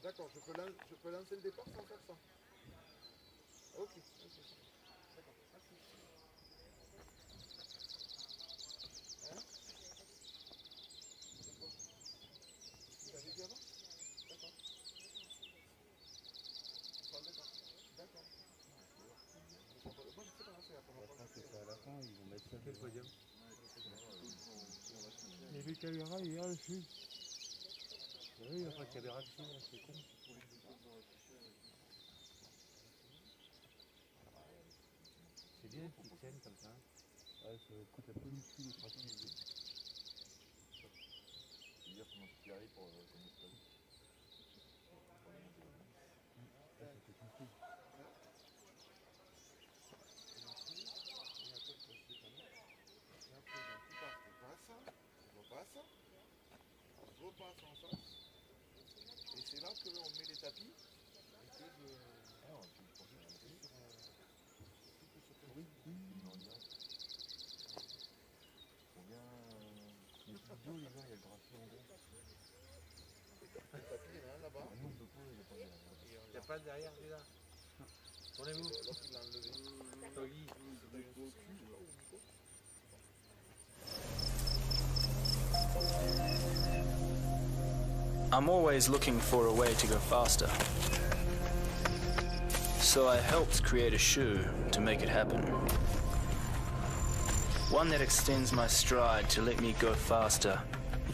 D'accord, je peux lancer le départ sans faire ça. Ok. D'accord, merci. Hein? Vous l'avez dit avant? D'accord. Sur le départ. D'accord. Moi je sais pas, c'est la première fois. C'est ça à la fin, ils vont mettre ça. Quel podium? Il y avait caméra hier dessus. Oui, il n'y a pas de caméra dessus, c'est con. C'est bien qu'ils tiennent comme ça. Ouais, ça coûte un peu le cul, les pratiques. Hier, comment tu arrives pour comme ça? Ça fait tout coup. On repasse en face. Et c'est là qu'on met les tapis. Et que je... Ah, tu me prends Oui. Combien... Les studios, les gars, il y a le graphique en gros. Le tapis, il y en a un là-bas. Nous, on peut pas, il n'y a pas de... Il n'y a pas de derrière, déjà. Tournez-vous. L'autre, il l'a enlevé. Toggy. I'm always looking for a way to go faster. So I helped create a shoe to make it happen. One that extends my stride to let me go faster,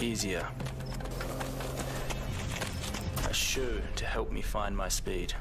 easier. A shoe to help me find my speed.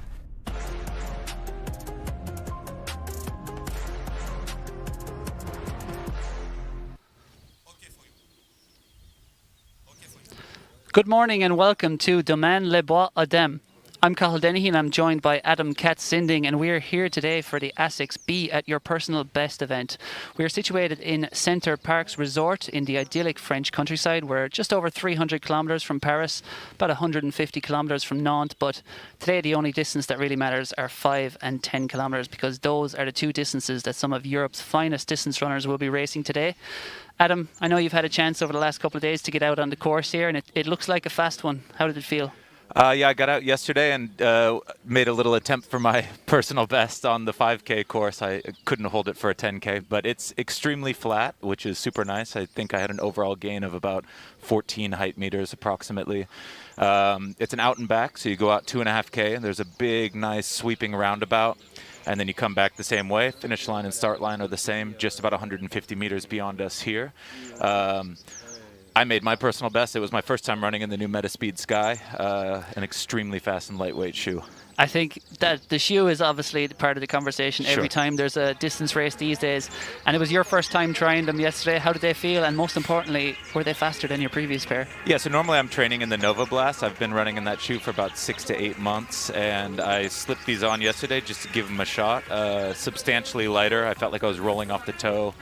Good morning and welcome to Domaine Les Bois Adem. I'm Cathal Dennehy and I'm joined by Adam Katz-Sinding, and we're here today for the ASICS Be at Your Personal Best event. We are situated in Center Parcs Resort in the idyllic French countryside. We're just over 300 kilometres from Paris, about 150 kilometres from Nantes, but today the only distance that really matters are 5 and 10 kilometres, because those are the two distances that some of Europe's finest distance runners will be racing today. Adam, I know you've had a chance over the last couple of days to get out on the course here, and it looks like a fast one. How did it feel? Yeah, I got out yesterday and made a little attempt for my personal best on the 5K course. I couldn't hold it for a 10K, but it's extremely flat, which is super nice. I think I had an overall gain of about 14 height meters approximately. It's an out and back, so you go out 2.5K, and there's a big, nice sweeping roundabout. And then you come back the same way. Finish line and start line are the same, just about 150 meters beyond us here. I made my personal best. It was my first time running in the new Metaspeed Sky, an extremely fast and lightweight shoe. I think that the shoe is obviously part of the conversation Sure. every time there's a distance race these days. And it was your first time trying them yesterday. How did they feel? And most importantly, were they faster than your previous pair? Yeah, so normally I'm training in the Nova Blast. I've been running in that shoe for about 6 to 8 months, and I slipped these on yesterday just to give them a shot. Substantially lighter. I felt like I was rolling off the toe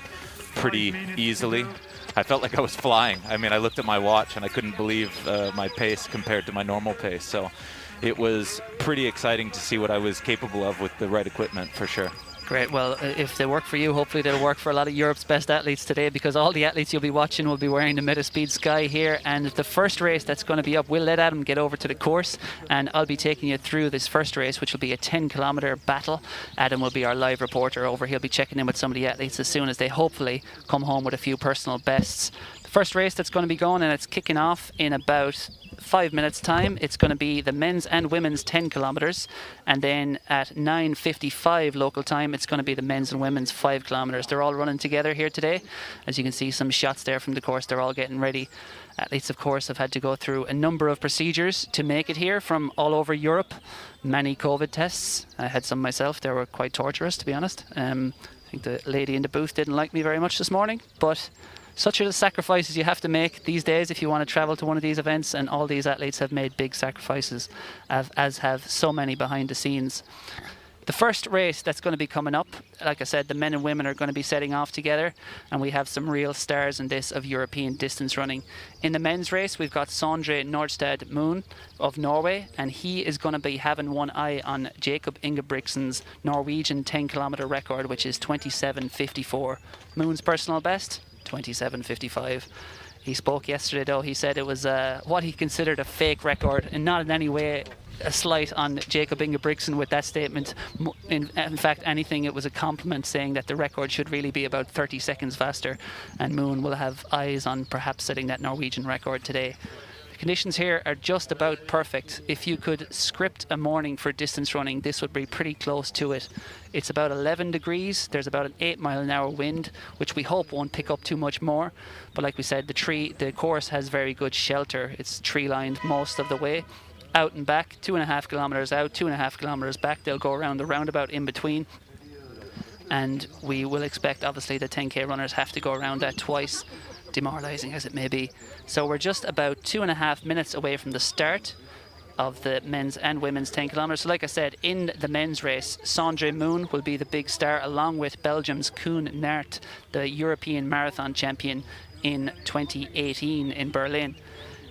pretty easily. I felt like I was flying. I mean, I looked at my watch and I couldn't believe my pace compared to my normal pace. So it was pretty exciting to see what I was capable of with the right equipment, for sure. Great. Well, if they work for you, hopefully they'll work for a lot of Europe's best athletes today, because all the athletes you'll be watching will be wearing the Metaspeed Sky here. And the first race that's going to be up, we'll let Adam get over to the course, and I'll be taking you through this first race, which will be a 10-kilometre battle. Adam will be our live reporter over. He'll be checking in with some of the athletes as soon as they hopefully come home with a few personal bests. The first race that's going to be going, and it's kicking off in about 5 minutes time. It's going to be the men's and women's 10 kilometres, and then at 9:55 local time it's going to be the men's and women's 5 kilometres. They're all running together here today. As you can see, some shots there from the course. They're all getting ready. Athletes, of course, have had to go through a number of procedures to make it here from all over Europe. Many COVID tests. I had some myself. They were quite torturous, to be honest. I think the lady in the booth didn't like me very much this morning, but such are the sacrifices you have to make these days if you want to travel to one of these events, and all these athletes have made big sacrifices, as have so many behind the scenes. The first race that's going to be coming up, like I said, the men and women are going to be setting off together, and we have some real stars in this of European distance running. In the men's race, we've got Sandra Moon of Norway, and he is going to be having one eye on Jakob Ingebrigtsen's Norwegian 10-kilometre record, which is 27:54. Moon's personal best, 27:55. He spoke yesterday, though. He said it was what he considered a fake record, and not in any way a slight on Jacob Ingebrigtsen with that statement. In fact, anything, it was a compliment, saying that the record should really be about 30 seconds faster, and Moon will have eyes on perhaps setting that Norwegian record today. The conditions here are just about perfect. If you could script a morning for distance running, this would be pretty close to it. It's about 11 degrees. There's about an 8-mile-an-hour wind, which we hope won't pick up too much more. But like we said, the course has very good shelter. It's tree-lined most of the way. Out and back, 2.5 kilometers out, 2.5 kilometers back. They'll go around the roundabout in between. And we will expect, obviously, the 10K runners have to go around that twice, demoralizing as it may be. So we're just about 2.5 minutes away from the start of the men's and women's 10 kilometers. So like I said, in the men's race, Sandra Moon will be the big star, along with Belgium's Koen Naert, the European marathon champion in 2018 in Berlin.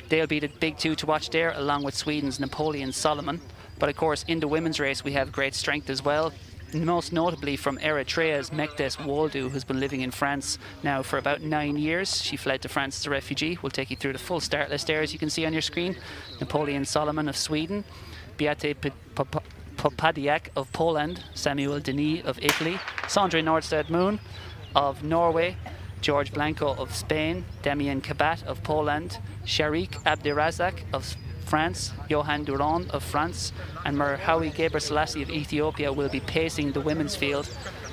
They'll be the big two to watch there, along with Sweden's Napoleon Solomon. But of course, in the women's race, we have great strength as well. Most notably from Eritrea's Mekdes Woldu, who's been living in France now for about 9 years. She fled to France as a refugee. We'll take you through the full start list there, as you can see on your screen. Napoleon Solomon of Sweden, Beate Popadiak of Poland, Samuel Denis of Italy, Sandra Nordstad Moon of Norway, George Blanco of Spain, Damien Kabat of Poland, Sharik Abdirazak of France, Johan Durand of France, and Merhawi Gebrselassie of Ethiopia will be pacing the women's field.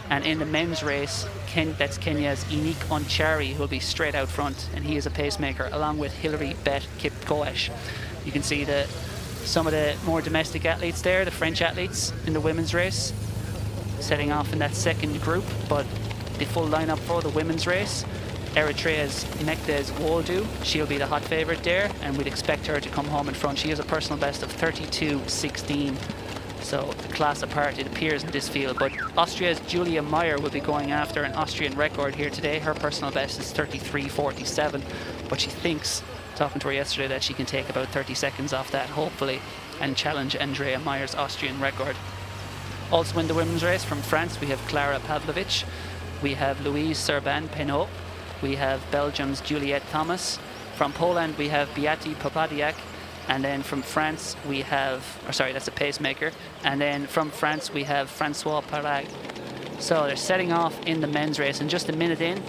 And in the men's race, that's Kenya's Inik Onchari, who will be straight out front, and he is a pacemaker, along with Hilary Bet Kipkoesh. You can see some of the more domestic athletes there, the French athletes in the women's race, setting off in that second group. But the full lineup for the women's race: Eritrea's Mekdes Woldu, she'll be the hot favourite there, and we'd expect her to come home in front. She has a personal best of 32.16, so the class apart, it appears, in this field. But Austria's Julia Meyer will be going after an Austrian record here today. Her personal best is 33.47, but she thinks, talking to her yesterday, that she can take about 30 seconds off that, hopefully, and challenge Andrea Meyer's Austrian record. Also in the women's race, from France, we have Clara Pavlovic, we have Louise Serban-Penot, we have Belgium's Juliette Thomas. From Poland, we have Beate Popadiak. And then from France, we have, that's a pacemaker. And then from France, we have Francois Parag. So they're setting off in the men's race in just a minute in.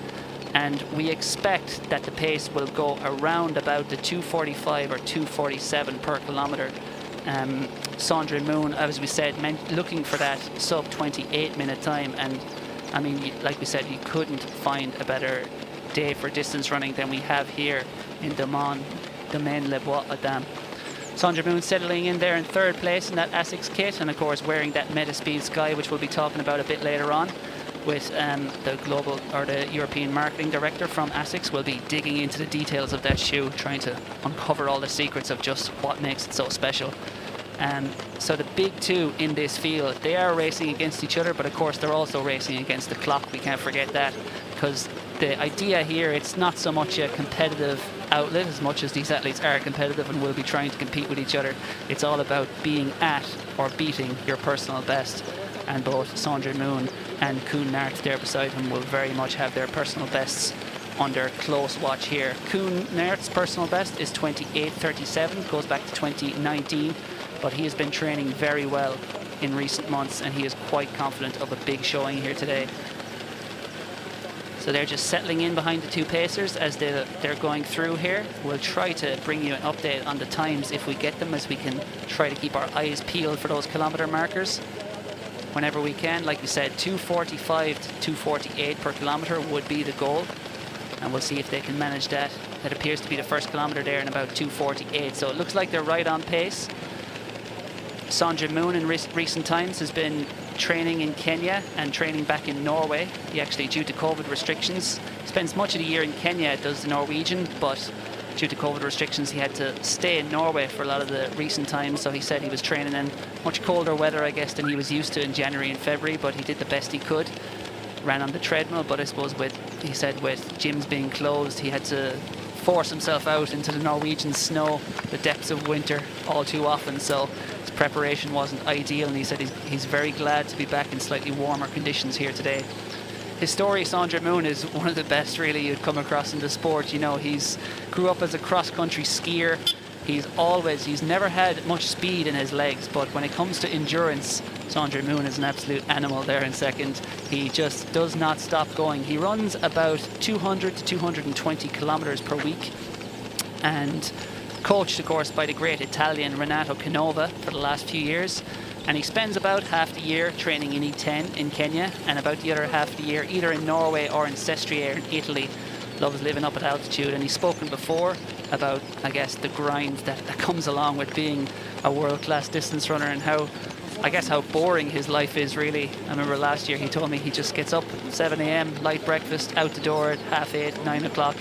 And we expect that the pace will go around about the 2:45 or 2:47 per kilometre. Sandra Moon, as we said, looking for that sub 28-minute time. And I mean, like we said, you couldn't find a better day for distance running than we have here in Domaine Les Bois Adam. Sandra Moon settling in there in third place in that ASICS kit, and of course wearing that Metaspeed Sky, which we'll be talking about a bit later on with the European marketing director from ASICS. Will be digging into the details of that shoe, trying to uncover all the secrets of just what makes it so special. So the big two in this field, they are racing against each other, but of course they're also racing against the clock. We can't forget that, because the idea here, it's not so much a competitive outlet as much as these athletes are competitive and will be trying to compete with each other. It's all about being at or beating your personal best, and both Sandra Moon and Koen Naert there beside him will very much have their personal bests under close watch here. Koen Naert's personal best is 28.37, goes back to 2019, but he has been training very well in recent months, and he is quite confident of a big showing here today. So they're just settling in behind the two pacers as they're going through here. We'll try to bring you an update on the times if we get them, as we can try to keep our eyes peeled for those kilometre markers whenever we can. Like we said, 2:45 to 2:48 per kilometre would be the goal, and we'll see if they can manage that. That appears to be the first kilometre there in about 2:48, so it looks like they're right on pace. Sandra Moon in recent times has been training in Kenya and training back in Norway. He actually, due to COVID restrictions, spends much of the year in Kenya, does the Norwegian, but due to COVID restrictions he had to stay in Norway for a lot of the recent times. So he said he was training in much colder weather, I guess, than he was used to in January and February, but he did the best he could. Ran on the treadmill, but I suppose he said with gyms being closed, he had to force himself out into the Norwegian snow, the depths of winter, all too often. So his preparation wasn't ideal, and he said he's very glad to be back in slightly warmer conditions here today. his story, Sandra Moon, is one of the best really you'd come across in the sport. You know, he's grew up as a cross-country skier. He's never had much speed in his legs, but when it comes to endurance, Sandra Moon is an absolute animal there in second. He just does not stop going. He runs about 200 to 220 kilometers per week, and coached, of course, by the great Italian Renato Canova for the last few years. And he spends about half the year training in E10 in Kenya, and about the other half of the year either in Norway or in Sestriere in Italy. Loves living up at altitude, and he's spoken before about, I guess, the grind that comes along with being a world-class distance runner, and how boring his life is really. I remember last year he told me he just gets up 7 a.m, light breakfast, out the door at 8:30, 9 o'clock.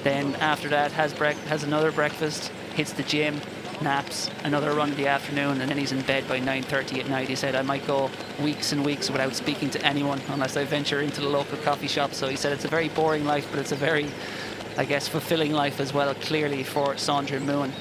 Then after that has another breakfast, hits the gym, naps, another run in the afternoon, and then he's in bed by 9:30 at night. He said, I might go weeks and weeks without speaking to anyone unless I venture into the local coffee shop. So he said it's a very boring life, but it's a very, I guess, fulfilling life as well, clearly, for Sandra Moon,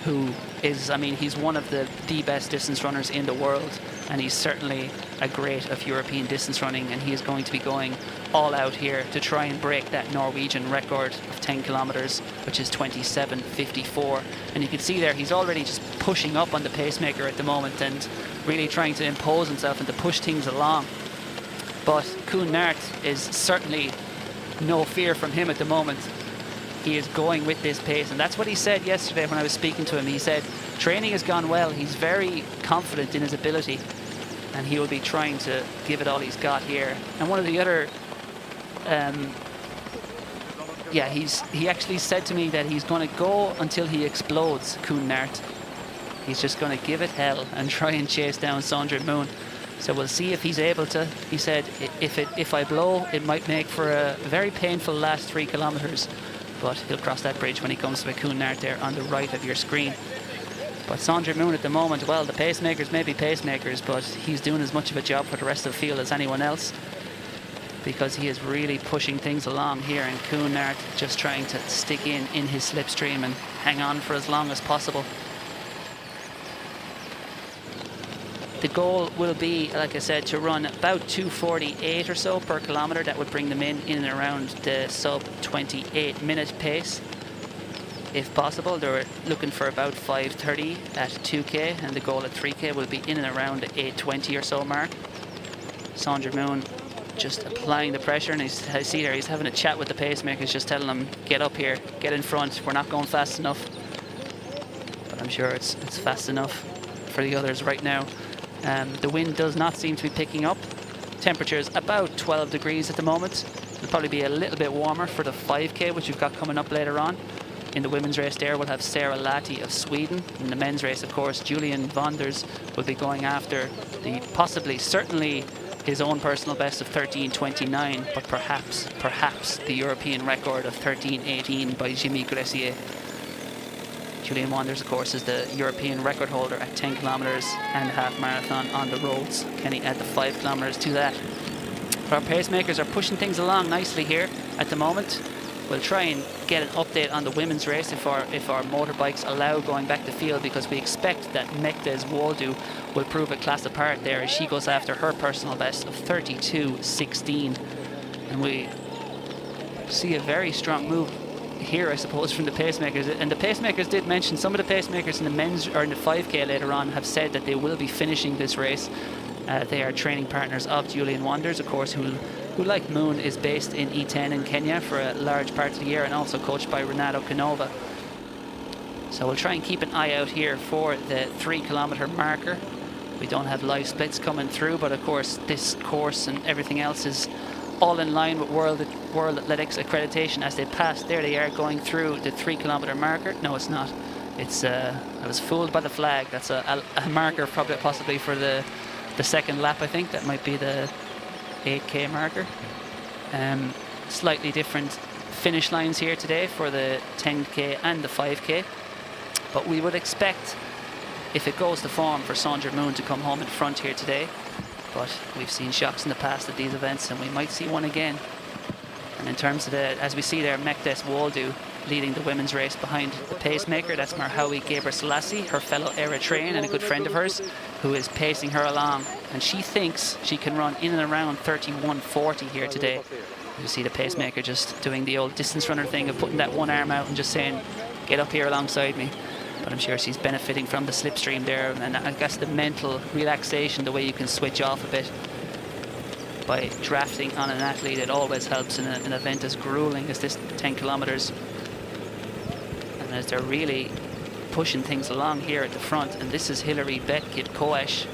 who is, I mean, he's one of the best distance runners in the world, and he's certainly a great of European distance running, and he is going to be going all out here to try and break that Norwegian record of 10 kilometers, which is 27:54. And you can see there he's already just pushing up on the pacemaker at the moment and really trying to impose himself and to push things along. But Koen Naert is certainly no fear from him at the moment. He is going with this pace, and that's what he said yesterday when I was speaking to him. He said training has gone well, he's very confident in his ability, and he will be trying to give it all he's got here. And one of the other he actually said to me that he's going to go until he explodes, Koen Naert. He's just going to give it hell and try and chase down Sandra Moon. So we'll see if he's able to. He said, if I blow, it might make for a very painful last 3 kilometers, but he'll cross that bridge when he comes to Koen Naert there on the right of your screen. But Sandra Moon at the moment, well, the pacemakers may be pacemakers, but he's doing as much of a job for the rest of the field as anyone else, because he is really pushing things along here, and Koen Naert just trying to stick in his slipstream and hang on for as long as possible. The goal will be, like I said, to run about 2:48 or so per kilometre. That would bring them in and around the sub 28 minute pace. If possible, they're looking for about 5:30 at 2k, and the goal at 3k will be in and around the 8:20 or so mark. Sandra Moon just applying the pressure, and I see there he's having a chat with the pacemakers, just telling them, get up here, get in front, we're not going fast enough. But I'm sure it's fast enough for the others right now. The wind does not seem to be picking up. Temperature's about 12 degrees at the moment. It'll probably be a little bit warmer for the 5k, which we've got coming up later on. In the women's race there, we'll have Sarah Latti of Sweden. In the men's race, of course, Julian Wanders will be going after the certainly his own personal best of 13:29, but perhaps the European record of 13:18 by Jimmy Gressier. Julian Wanders, of course, is the European record holder at 10 kilometers and a half marathon on the roads. Can he add the 5 kilometers to that? But our pacemakers are pushing things along nicely here at the moment. We'll try and get an update on the women's race if our motorbikes allow going back to field, because we expect that Mektes Woldu will prove a class apart there as she goes after her personal best of 32:16. And we see a very strong move here, I suppose, from the pacemakers. And the pacemakers did mention, some of the pacemakers in the men's or in the 5k later on have said that they will be finishing this race. They are training partners of Julian Wanders, of course, who like Moon is based in E10 in Kenya for a large part of the year, and also coached by Renato Canova. So we'll try and keep an eye out here for the 3 kilometer marker. We don't have live splits coming through, but of course this course and everything else is all in line with World Athletics accreditation as they pass. There they are going through the 3 kilometer marker. No, it's not. It's I was fooled by the flag. That's a marker possibly for the second lap, I think. That might be the 8k marker. Slightly different finish lines here today for the 10k and the 5k, but we would expect, if it goes to form, for Sandra Moon to come home in front here today. But we've seen shocks in the past at these events, and we might see one again. And in terms of as we see there, Mektes Woldu leading the women's race behind the pacemaker. That's Marhawi Gebrselassie, her fellow Eritrean and a good friend of hers, who is pacing her along. And she thinks she can run in and around 31:40 here today. You see the pacemaker just doing the old distance runner thing of putting that one arm out and just saying, get up here alongside me. But I'm sure she's benefiting from the slipstream there, and I guess the mental relaxation, the way you can switch off a bit by drafting on an athlete. It always helps in an event as grueling as this 10 kilometers. And as they're really pushing things along here at the front, and this is Hilary Betkit-Koesch,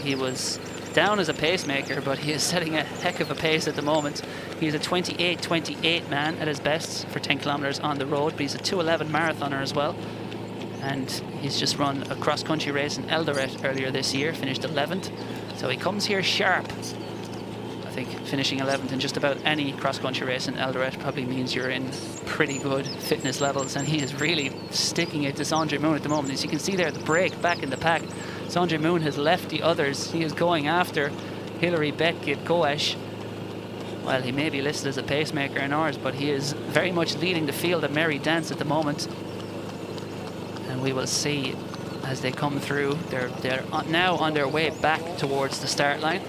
he was down as a pacemaker, but he is setting a heck of a pace at the moment. He is a 28:28 man at his best for 10 kilometers on the road, but he's a 2:11 marathoner as well. And he's just run a cross-country race in Eldoret earlier this year, finished 11th. So he comes here sharp. I think finishing 11th in just about any cross-country race in Eldoret probably means you're in pretty good fitness levels, and he is really sticking it to Sandra Moon at the moment. As you can see there, the break back in the pack. Sandra Moon has left the others. He is going after Hilary Betkit-Koesch. Well, he may be listed as a pacemaker in ours, but he is very much leading the field at Merry Dance at the moment. And we will see as they come through. They're now on their way back towards the start line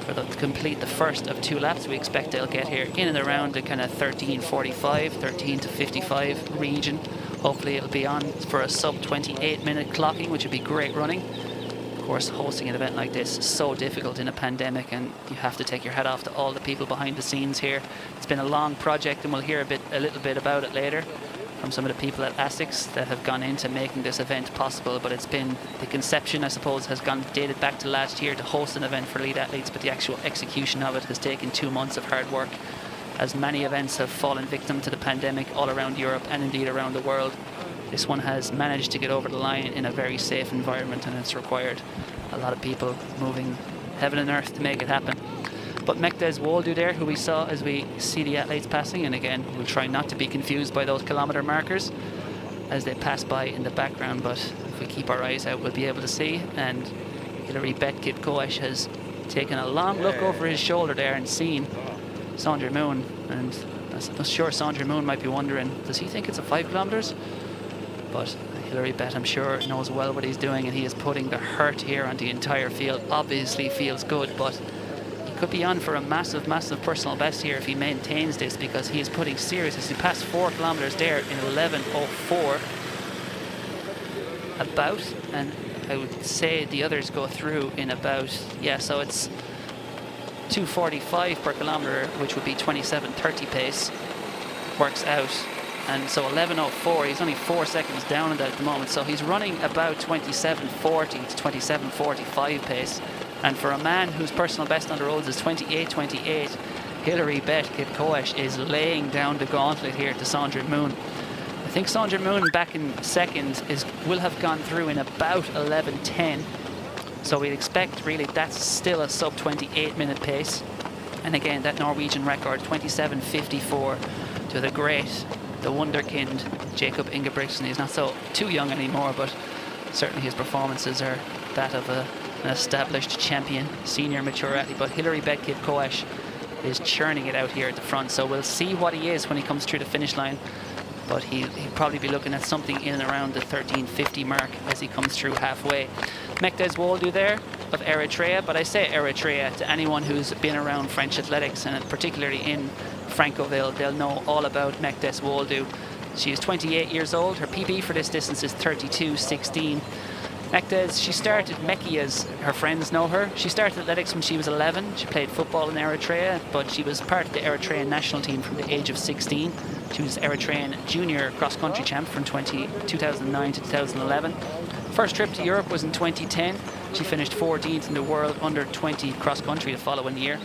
for them to complete the first of 2 laps. We expect they'll get here in and around the kind of 13:45, 13 to 55 region. Hopefully it'll be on for a sub 28-minute clocking, which would be great running. Of course, hosting an event like this is so difficult in a pandemic, and you have to take your hat off to all the people behind the scenes here. It's been a long project, and we'll hear a little bit about it later from some of the people at ASICS that have gone into making this event possible. But it's been, the conception, I suppose, has dated back to last year to host an event for elite athletes, but the actual execution of it has taken 2 months of hard work, as many events have fallen victim to the pandemic all around Europe and indeed around the world. This one has managed to get over the line in a very safe environment, and it's required a lot of people moving heaven and earth to make it happen. But Mekdes Woldu there, who we saw as we see the athletes passing, and again, we'll try not to be confused by those kilometer markers as they pass by in the background, but if we keep our eyes out, we'll be able to see. And Hilary Betkit-Koesch has taken a long look over his shoulder there and seen Sandra Moon, and I'm sure Sandra Moon might be wondering, does he think it's a 5 kilometers? But Hilary Bet, I'm sure, knows well what he's doing, and he is putting the hurt here on the entire field. Obviously feels good, but he could be on for a massive, massive personal best here if he maintains this, because he is putting serious. He passed 4 kilometers there in 11:04 about, and I would say the others go through in about, so it's 2:45 per kilometer, which would be 27:30 pace, works out. And so 11:04, he's only 4 seconds down in that at the moment. So he's running about 27:40 to 27:45 pace. And for a man whose personal best on the roads is 28:28, Hilary Betkit-Koesch is laying down the gauntlet here to Sandra Moon. I think Sandra Moon back in second will have gone through in about 11:10. So we'd expect really that's still a sub 28-minute pace. And again, that Norwegian record, 27:54, to the great, the wunderkind Jacob Ingebrigtsen. He's not so too young anymore, but certainly his performances are that of an established champion, senior mature athlete. But Hilary Betkit-Koesch is churning it out here at the front, so we'll see what he is when he comes through the finish line. But he'll probably be looking at something in and around the 13:50 mark as he comes through halfway. Mekdes Woldu there of Eritrea, but I say Eritrea to anyone who's been around French athletics, and particularly in Francoville, they'll know all about Mekdes Woldu. She is 28 years old. Her PB for this distance is 32:16. Mekdes, she started Meki, as her friends know her. She started athletics when she was 11. She played football in Eritrea, but she was part of the Eritrean national team from the age of 16. She was Eritrean junior cross-country champ from 2009 to 2011. First trip to Europe was in 2010. She finished 14th in the world under 20 cross-country the following year.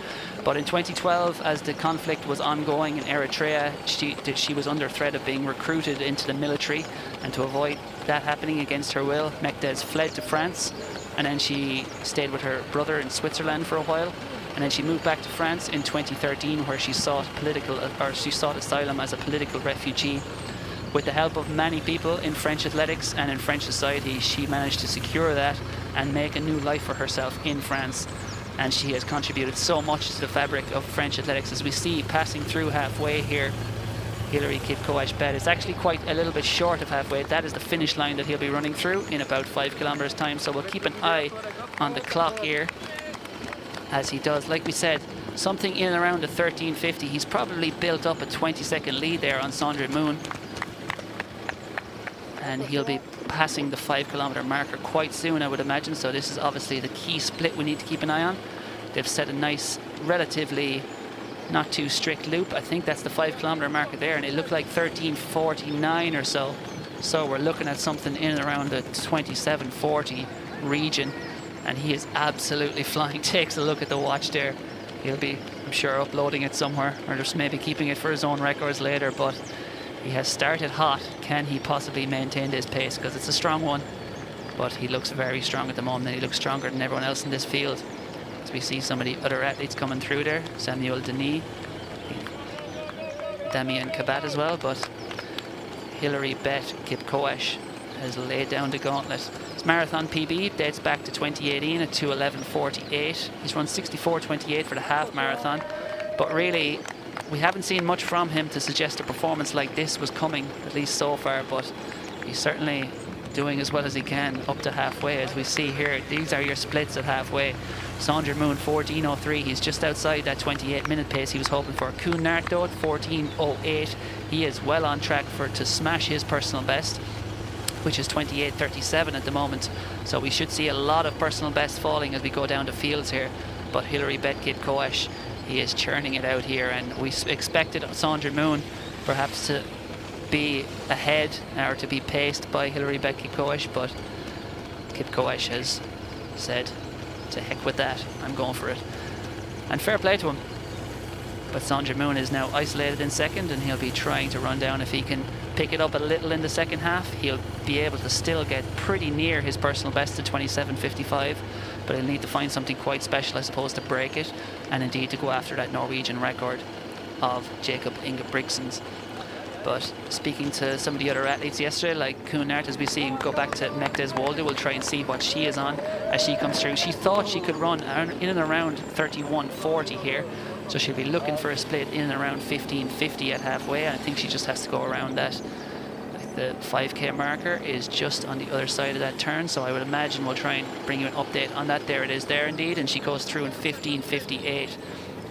But in 2012, as the conflict was ongoing in Eritrea, she was under threat of being recruited into the military, and to avoid that happening against her will, Mekdes fled to France, and then she stayed with her brother in Switzerland for a while, and then she moved back to France in 2013, where she sought asylum as a political refugee. With the help of many people in French athletics and in French society, she managed to secure that and make a new life for herself in France. And she has contributed so much to the fabric of French athletics, as we see passing through halfway here. Hillary Kipkoech Bet. It's actually quite a little bit short of halfway. That is the finish line that he'll be running through in about 5 kilometers time. So we'll keep an eye on the clock here as he does. Like we said, something in and around the 13:50. He's probably built up a 20-second lead there on Sandra Moon. And he'll be passing the 5 kilometer marker quite soon, I would imagine. So this is obviously the key split we need to keep an eye on. They've set a nice, relatively not too strict loop. I think that's the 5 kilometer marker there, and it looked like 13:49 or so. So we're looking at something in and around the 27:40 region, and he is absolutely flying. Takes a look at the watch there. He'll be, I'm sure, uploading it somewhere, or just maybe keeping it for his own records later, but he has started hot. Can he possibly maintain this pace? Because it's a strong one, but he looks very strong at the moment, and he looks stronger than everyone else in this field. As we see some of the other athletes coming through there, Samuel Denis, Damien Kabat as well, but Hillary Beth Kipkoech has laid down the gauntlet. His marathon PB dates back to 2018 at 2:11:48. He's run 64:28 for the half marathon, but really we haven't seen much from him to suggest a performance like this was coming, at least so far, but he's certainly doing as well as he can up to halfway. As we see here, these are your splits at halfway. Sandra Moon 14:03, he's just outside that 28-minute pace he was hoping for. Koen Naert though at 14:08, he is well on track to smash his personal best, which is 28:37 at the moment. So we should see a lot of personal bests falling as we go down the fields here. But Hillary Beth Kipkoech, he is churning it out here, and we expected Sandra Moon perhaps to be ahead or to be paced by Hillary Beth Kipkoech, but Kipkoech has said, to heck with that, I'm going for it. And fair play to him. But Sandra Moon is now isolated in second, and he'll be trying to run down. If he can pick it up a little in the second half, he'll be able to still get pretty near his personal best at 27:55, but he'll need to find something quite special, I suppose, to break it, and indeed to go after that Norwegian record of Jacob Ingebrigtsen's. But speaking to some of the other athletes yesterday, like Koen Naert, as we see, go back to Mekdes Wolde, we'll try and see what she is on as she comes through. She thought she could run in and around 31:40 here, so she'll be looking for a split in and around 15:50 at halfway. I think she just has to go around that. The 5k marker is just on the other side of that turn, so I would imagine we'll try and bring you an update on that. There it is there indeed, and she goes through in 15:58.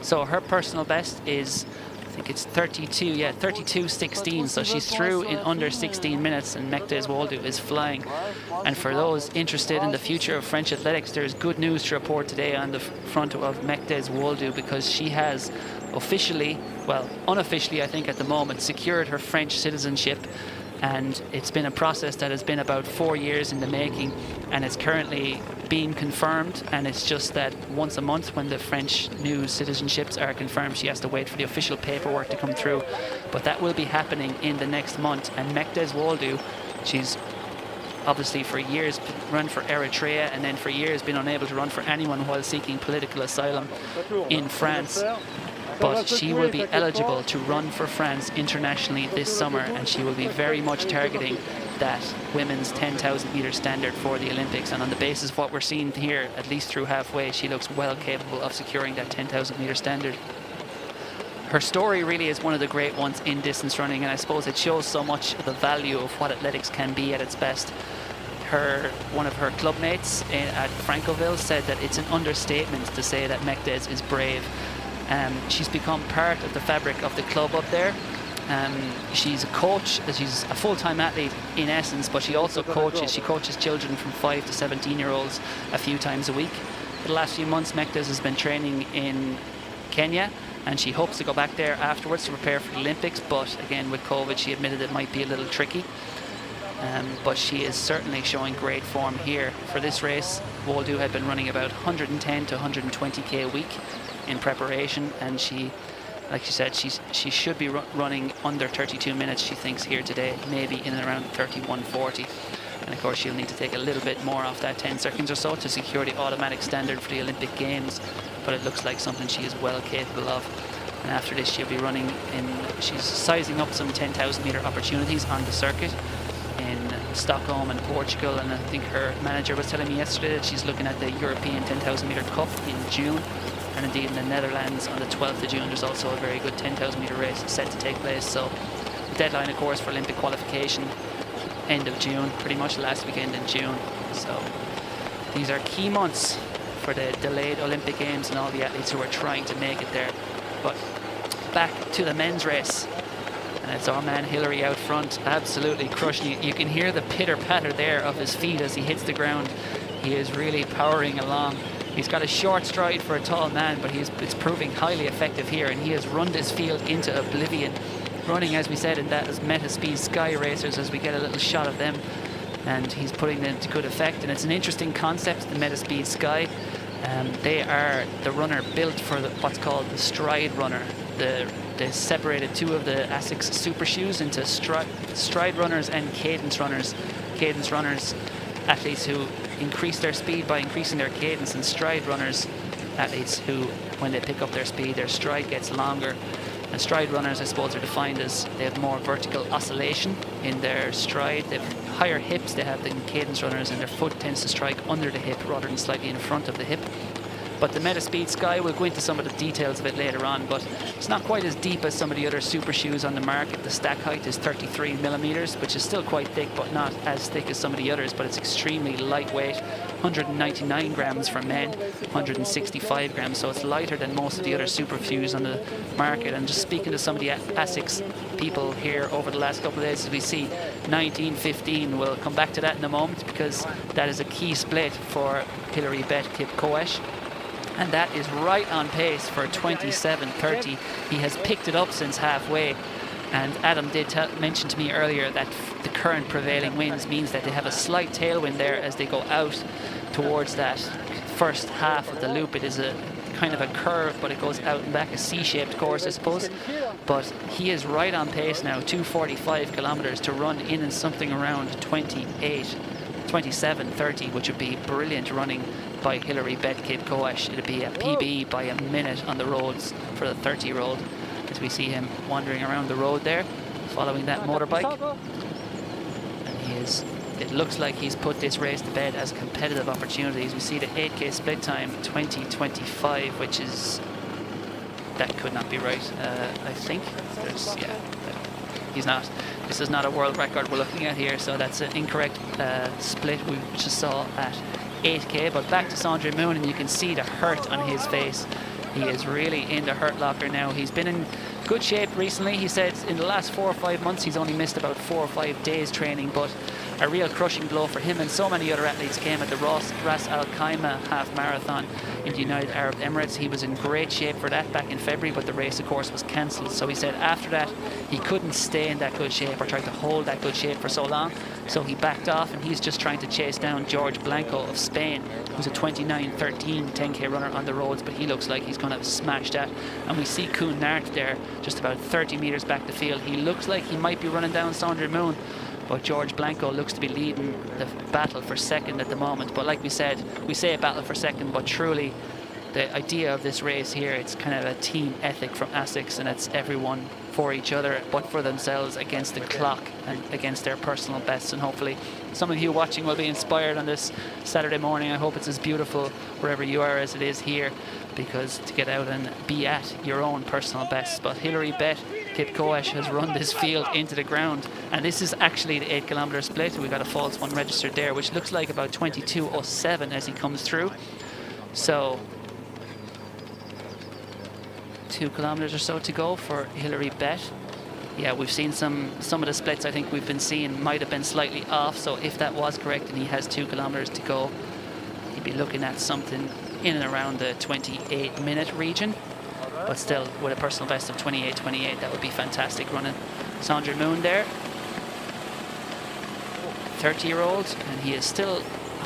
So her personal best is, I think it's 32:16, so she's through in under 16 minutes, and Mekdes Wolde is flying. And for those interested in the future of French athletics, there's good news to report today on the front of Mekdes Wolde, because she has officially, well, unofficially I think at the moment, secured her French citizenship. And it's been a process that has been about 4 years in the making, and it's currently being confirmed. And it's just that once a month, when the French new citizenships are confirmed, she has to wait for the official paperwork to come through. But that will be happening in the next month. And Mekdes Wolde, she's obviously for years run for Eritrea, and then for years been unable to run for anyone while seeking political asylum in France. But she will be eligible to run for France internationally this summer, and she will be very much targeting that women's 10,000 meter standard for the Olympics. And on the basis of what we're seeing here, at least through halfway, she looks well capable of securing that 10,000 meter standard. Her story really is one of the great ones in distance running, and I suppose it shows so much of the value of what athletics can be at its best. One of her club mates at Francoville said that it's an understatement to say that Mekdes is brave. She's become part of the fabric of the club up there. She's a coach, she's a full-time athlete in essence, but she also coaches. She coaches children from 5 to 17-year-olds a few times a week. For the last few months, Mekdes has been training in Kenya, and she hopes to go back there afterwards to prepare for the Olympics, but again with COVID she admitted it might be a little tricky. But she is certainly showing great form here. For this race, Wolde had been running about 110 to 120k a week in preparation, and she, like she said, she should be running under 32 minutes, she thinks, here today, maybe in and around 31:40. And of course she'll need to take a little bit more off that 10 seconds or so to secure the automatic standard for the Olympic Games, but it looks like something she is well capable of. And after this she'll be running she's sizing up some 10,000 meter opportunities on the circuit in Stockholm and Portugal, and I think her manager was telling me yesterday that she's looking at the European 10,000 meter Cup in June. And indeed in the Netherlands on the 12th of June there's also a very good 10,000 meter race set to take place. So deadline, of course, for Olympic qualification, end of June, pretty much last weekend in June. So these are key months for the delayed Olympic Games and all the athletes who are trying to make it there. But back to the men's race. And it's our man Hillary out front, absolutely crushing it. You can hear the pitter-patter there of his feet as he hits the ground. He is really powering along. He's got a short stride for a tall man, but it's proving highly effective here, and he has run this field into oblivion. Running, as we said, in that as Metaspeed Sky Racers, as we get a little shot of them, and he's putting them to good effect. And it's an interesting concept, the Metaspeed Sky. They are the runner built for what's called the stride runner. They separated two of the ASICS super shoes into stride runners and cadence runners. Cadence runners, athletes who increase their speed by increasing their cadence, and stride runners, athletes who, when they pick up their speed, their stride gets longer. And stride runners, I suppose, are defined as they have more vertical oscillation in their stride. They have higher hips they have than cadence runners, and their foot tends to strike under the hip rather than slightly in front of the hip. But the Metaspeed Sky, we'll go into some of the details of it later on, but it's not quite as deep as some of the other super shoes on the market. The stack height is 33 millimeters, which is still quite thick, but not as thick as some of the others, but it's extremely lightweight. 199 grams for men, 165 grams, so it's lighter than most of the other super shoes on the market. And just speaking to some of the ASICS people here over the last couple of days, as we see 1915, we'll come back to that in a moment, because that is a key split for Hillary Beth Kip-Koesch. And that is right on pace for 27:30. He has picked it up since halfway. And Adam did mention to me earlier that the current prevailing winds means that they have a slight tailwind there as they go out towards that first half of the loop. It is a kind of a curve, but it goes out and back, a C-shaped course, I suppose. But he is right on pace now, 245 kilometers to run in something around 27:30, which would be brilliant running by Hillary Beth Kip-Koesch. It'd be a PB by a minute on the roads for the 30-year-old, as we see him wandering around the road there, following that motorbike. And it looks like he's put this race to bed as competitive opportunities. We see the 8K split time, 20:25, which is, that could not be right, I think. He's not. This is not a world record we're looking at here, so that's an incorrect split we just saw at 8K. But back to Sandra Moon, and you can see the hurt on his face. He is really in the hurt locker now. He's been in good shape recently. He said in the last 4 or 5 months he's only missed about 4 or 5 days training, but a real crushing blow for him and so many other athletes came at the Ras Al Khaimah half marathon in the United Arab Emirates. He was in great shape for that back in February, but the race of course was cancelled. So he said after that he couldn't stay in that good shape or try to hold that good shape for so long, so he backed off, and he's just trying to chase down George Blanco of Spain, who's a 29:13 10K runner on the roads, but he looks like he's going to smash that. And we see Koen Naert there just about 30 meters back the field. He looks like he might be running down Sandra Moon, but George Blanco looks to be leading the battle for second at the moment. But like we said, we say a battle for second, but truly the idea of this race here, it's kind of a team ethic from ASICS, and it's everyone for each other but for themselves against the clock and against their personal bests. And hopefully some of you watching will be inspired on this Saturday morning. I hope it's as beautiful wherever you are as it is here, because to get out and be at your own personal best. But Hillary Beth Kip-Koesch has run this field into the ground, and this is actually the 8 kilometer split. We got a false one registered there, which looks like about 22:07 as he comes through. So 2 kilometers or so to go for Hillary Beth. Yeah, we've seen some of the splits I think we've been seeing might have been slightly off, so if that was correct and he has 2 kilometers to go, he'd be looking at something in and around the 28-minute region. But still, with a personal best of 28:28, that would be fantastic running. Sandra Moon there, 30-year-old, and he is still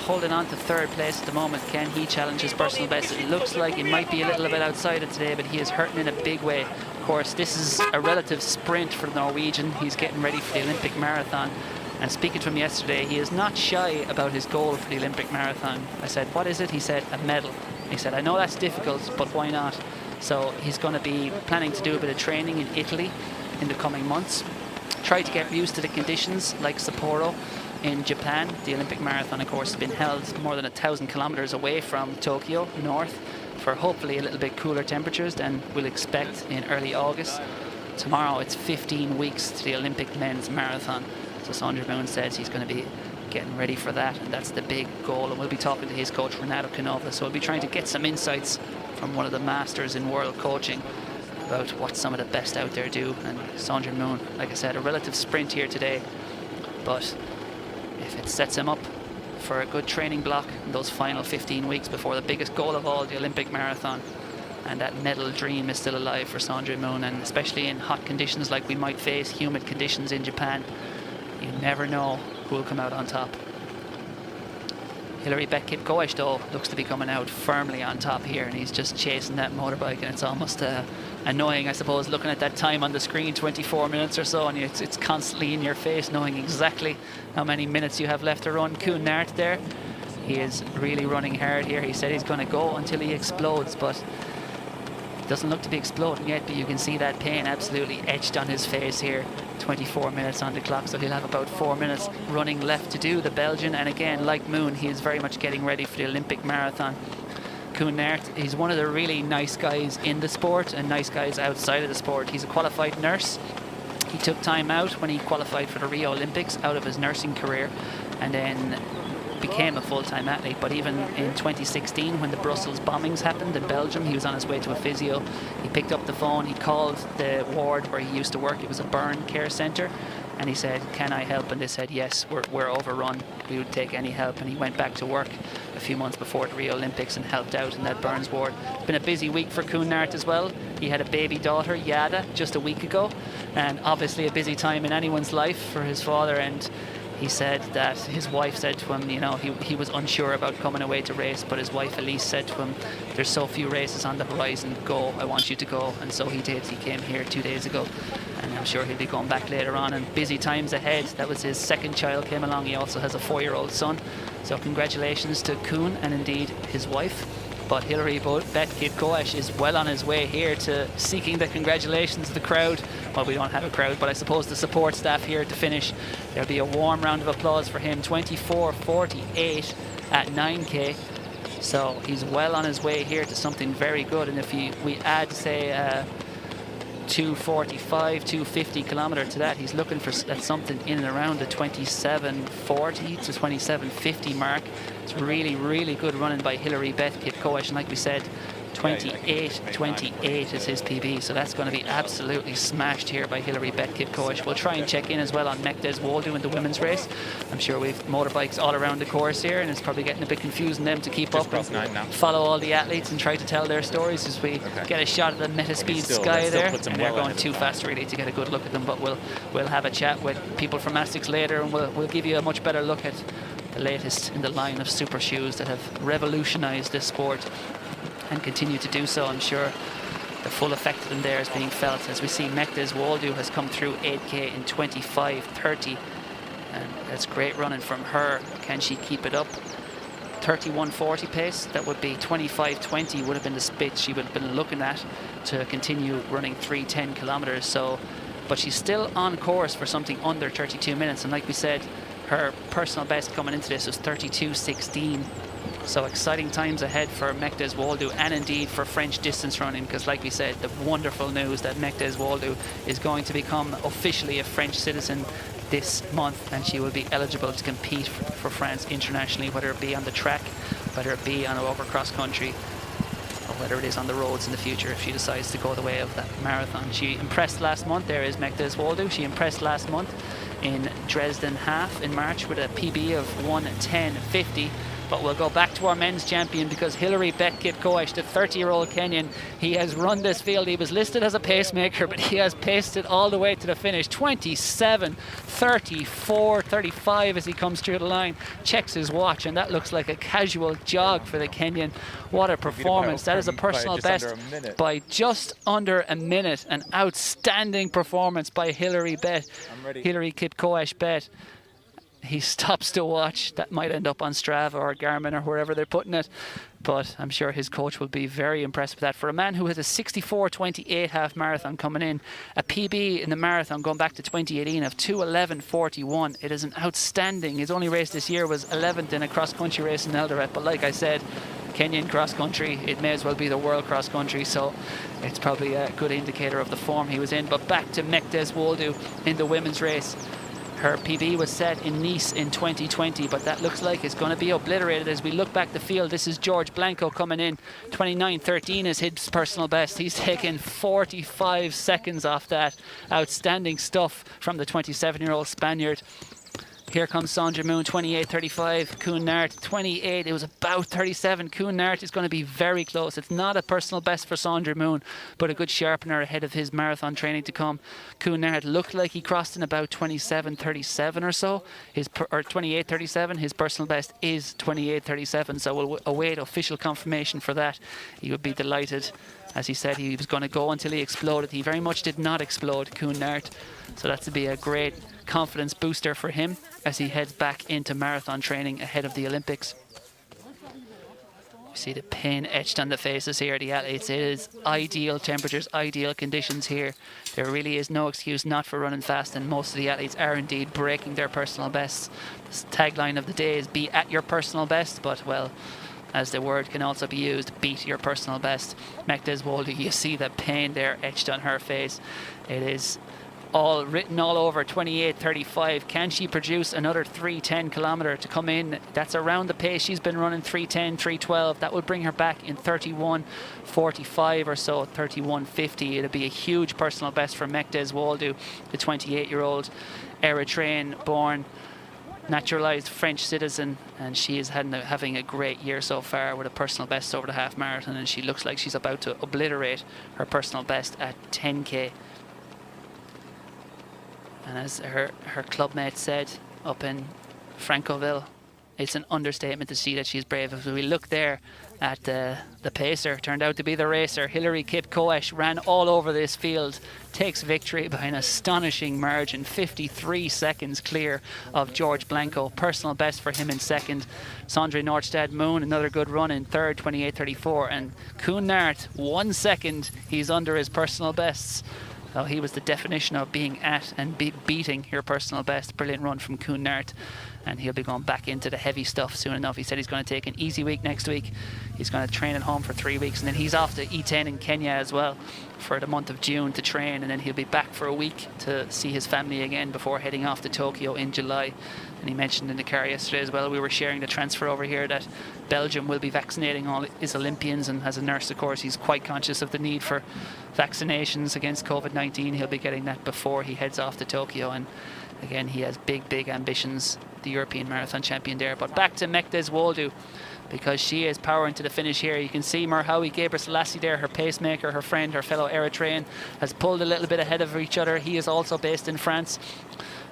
holding on to 3rd place at the moment. Can he challenge his personal best? It looks like he might be a little bit outside it today, but he is hurting in a big way. Of course, this is a relative sprint for the Norwegian. He's getting ready for the Olympic marathon. And speaking to him yesterday, he is not shy about his goal for the Olympic marathon. I said, what is it? He said, a medal. He said, I know that's difficult, but why not? So he's going to be planning to do a bit of training in Italy in the coming months. Try to get used to the conditions like Sapporo in Japan. The Olympic marathon, of course, has been held more than 1,000 kilometers away from Tokyo, north, for hopefully a little bit cooler temperatures than we'll expect in early August. tomorrow it's 15 weeks to the Olympic men's marathon. So Sandra Moon says he's going to be getting ready for that, and that's the big goal. And we'll be talking to his coach, Renato Canova, so we'll be trying to get some insights from one of the masters in world coaching about what some of the best out there do. And Sandra Moon, like I said, a relative sprint here today, but if it sets him up for a good training block in those final 15 weeks before the biggest goal of all, the Olympic marathon, and that medal dream is still alive for Sandra Moon, and especially in hot conditions like we might face, humid conditions in Japan, you never know who will come out on top. Hilary Kipkoech though looks to be coming out firmly on top here, and he's just chasing that motorbike, and it's almost annoying, I suppose, looking at that time on the screen, 24 minutes or so, and it's constantly in your face, knowing exactly how many minutes you have left to run. Koen Naert there, he is really running hard here. He said he's going to go until he explodes, but it doesn't look to be exploding yet, but you can see that pain absolutely etched on his face here. 24 minutes on the clock, so he'll have about 4 minutes running left to do, the Belgian. And again, like Moon, he is very much getting ready for the Olympic marathon. Koen Naert, he's one of the really nice guys in the sport and nice guys outside of the sport. He's a qualified nurse. He took time out when he qualified for the Rio Olympics out of his nursing career, and then became a full-time athlete. But even in 2016, when the Brussels bombings happened in Belgium, he was on his way to a physio. He picked up the phone, he called the ward where he used to work. It was a burn care centre, and he said, "Can I help?" And they said, "Yes, we're overrun, we would take any help." And he went back to work a few months before the Rio Olympics and helped out in that burns ward. It's been a busy week for Koen Naert as well. He had a baby daughter, Yada, just a week ago, and obviously a busy time in anyone's life for his father. And he said that his wife said to him, you know, he was unsure about coming away to race, but his wife Elise said to him, "There's so few races on the horizon, go, I want you to go." And so he did. He came here 2 days ago, and I'm sure he'll be going back later on, and busy times ahead. That was his second child came along. He also has a 4-year-old son, so congratulations to Koen and indeed his wife. But Hilary Kipkoech is well on his way here to seeking the congratulations of the crowd. Well, we don't have a crowd, but I suppose the support staff here to finish. There'll be a warm round of applause for him. 24:48 at 9K. So he's well on his way here to something very good. And if we add, say, 245, 250 kilometre to that, he's looking for something in and around the 27:40 to 27:50 mark. It's really, really good running by Hilary Kipkoech, and like we said, 28:28 is his PB, so that's going to be absolutely smashed here by Hilary Kipkoech. We'll try and check in as well on Mekdes Woldu in the women's race. I'm sure we've motorbikes all around the course here, and it's probably getting a bit confusing them to keep up and follow all the athletes and try to tell their stories as we get a shot of the Metaspeed Sky there. And they're going too fast really to get a good look at them, but we'll have a chat with people from ASICS later, and we'll give you a much better look at the latest in the line of super shoes that have revolutionized this sport and continue to do so. I'm sure the full effect of them there is being felt as we see Mekdes Woldu has come through 8K in 25:30, and that's great running from her. Can she keep it up? 31:40 pace, that would be 25:20 would have been the spit she would have been looking at to continue running 310 kilometers. So, but she's still on course for something under 32 minutes, and like we said, her personal best coming into this was 32:16. So exciting times ahead for Mekdes Woldu, and indeed for French distance running, because like we said, the wonderful news that Mekdes Woldu is going to become officially a French citizen this month, and she will be eligible to compete for France internationally, whether it be on the track, whether it be on over cross country, or whether it is on the roads in the future if she decides to go the way of that marathon. She impressed last month. There is Mekdes Woldu. She impressed last month in Dresden half in March with a PB of 1:10:50. But we'll go back to our men's champion, because Hilary Kipkoech, the 30-year-old Kenyan, he has run this field. He was listed as a pacemaker, but he has paced it all the way to the finish. 27:34:35 as he comes through the line. Checks his watch, and that looks like a casual jog for the Kenyan. What a performance. That is a personal best by just under a minute. An outstanding performance by Hilary Kipkoech. He stops to watch. That might end up on Strava or Garmin or wherever they're putting it, but I'm sure his coach will be very impressed with that. For a man who has a 64:28 half marathon coming in, a PB in the marathon going back to 2018 of 2:11:41, it is an outstanding. His only race this year was 11th in a cross-country race in Eldoret, but like I said, Kenyan cross country, it may as well be the world cross country, so it's probably a good indicator of the form he was in. But back to Mekdes Woldu in the women's race. Her PB was set in Nice in 2020, but that looks like it's going to be obliterated as we look back the field. This is George Blanco coming in. 29:13 is his personal best. He's taken 45 seconds off that. Outstanding stuff from the 27-year-old Spaniard. Here comes Sandra Moon, 28:35. Koen Naert, 28. It was about 37. Koen Naert is going to be very close. It's not a personal best for Sandra Moon, but a good sharpener ahead of his marathon training to come. Koen Naert looked like he crossed in about 27:37 or so. Or 28:37. His personal best is 28:37. So we'll await official confirmation for that. He would be delighted. As he said, he was going to go until he exploded. He very much did not explode, Koen Naert. So that's to be a great confidence booster for him as he heads back into marathon training ahead of the Olympics. You see the pain etched on the faces here of the athletes. It is ideal temperatures, ideal conditions here. There really is no excuse not for running fast, and most of the athletes are indeed breaking their personal bests. The tagline of the day is be at your personal best, but well, as the word can also be used, beat your personal best. Mekdes Woldu, you see the pain there etched on her face. It is all written all over. 28:35. Can she produce another 3:10 kilometer to come in? That's around the pace she's been running, 3:10, 3:12. That would bring her back in 31:45 or so, 31:50. It'd be a huge personal best for Mekdes Woldu, the 28-year-old Eritrean born, naturalized French citizen, and she is having a great year so far with a personal best over the half marathon, and she looks like she's about to obliterate her personal best at 10k. And as her clubmate said up in Francoville, it's an understatement to see that she's brave. If we look there at the pacer, turned out to be the racer, Hilary Kip-Koesch, ran all over this field, takes victory by an astonishing margin, 53 seconds clear of George Blanco. Personal best for him in second. Sandra Nordstad-Moon, another good run in third, 28:34. And Koen Naert, 1 second, he's under his personal bests. So he was the definition of being at and beating your personal best. Brilliant run from Koen Naert. And he'll be going back into the heavy stuff soon enough. He said he's going to take an easy week next week. He's going to train at home for 3 weeks. And then he's off to E10 in Kenya as well for the month of June to train. And then he'll be back for a week to see his family again before heading off to Tokyo in July. And he mentioned in the car yesterday as well, we were sharing the transfer over here, that Belgium will be vaccinating all its Olympians. And as a nurse, of course, he's quite conscious of the need for vaccinations against COVID-19. He'll be getting that before he heads off to Tokyo. And again, he has big ambitions, the European marathon champion there. But back to Mekdes Woldu, because she is powering to the finish here. You can see Marhawi Gebrselassie there, her pacemaker, her friend, her fellow Eritrean, has pulled a little bit ahead of each other. He is also based in France.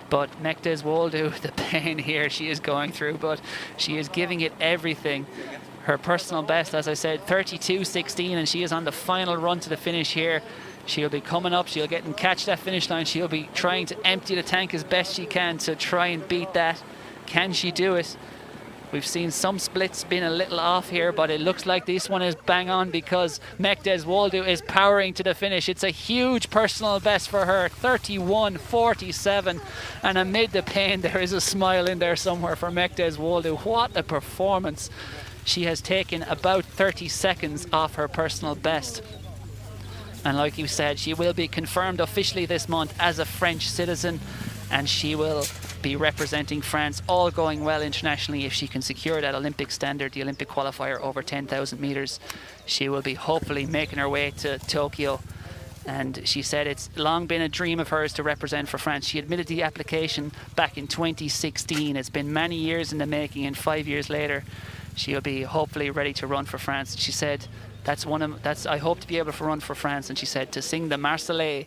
But Mekdes Woldu, the pain here she is going through, but she is giving it everything. Her personal best, as I said, 32:16, and she is on the final run to the finish here. She'll be coming up, she'll get and catch that finish line. She'll be trying to empty the tank as best she can to try and beat that. Can she do it? We've seen some splits being a little off here, but it looks like this one is bang on because Mekdes Woldu is powering to the finish. It's a huge personal best for her, 31:47. And amid the pain, there is a smile in there somewhere for Mekdes Woldu. What a performance. She has taken about 30 seconds off her personal best. And like you said, she will be confirmed officially this month as a French citizen, and she will be representing France, all going well internationally. If she can secure that Olympic standard, the Olympic qualifier over 10,000 meters, she will be hopefully making her way to Tokyo. And she said it's long been a dream of hers to represent for France. She admitted the application back in 2016. It's been many years in the making, and 5 years later, she'll be hopefully ready to run for France. She said, I hope to be able to run for France. And she said to sing the Marseillaise.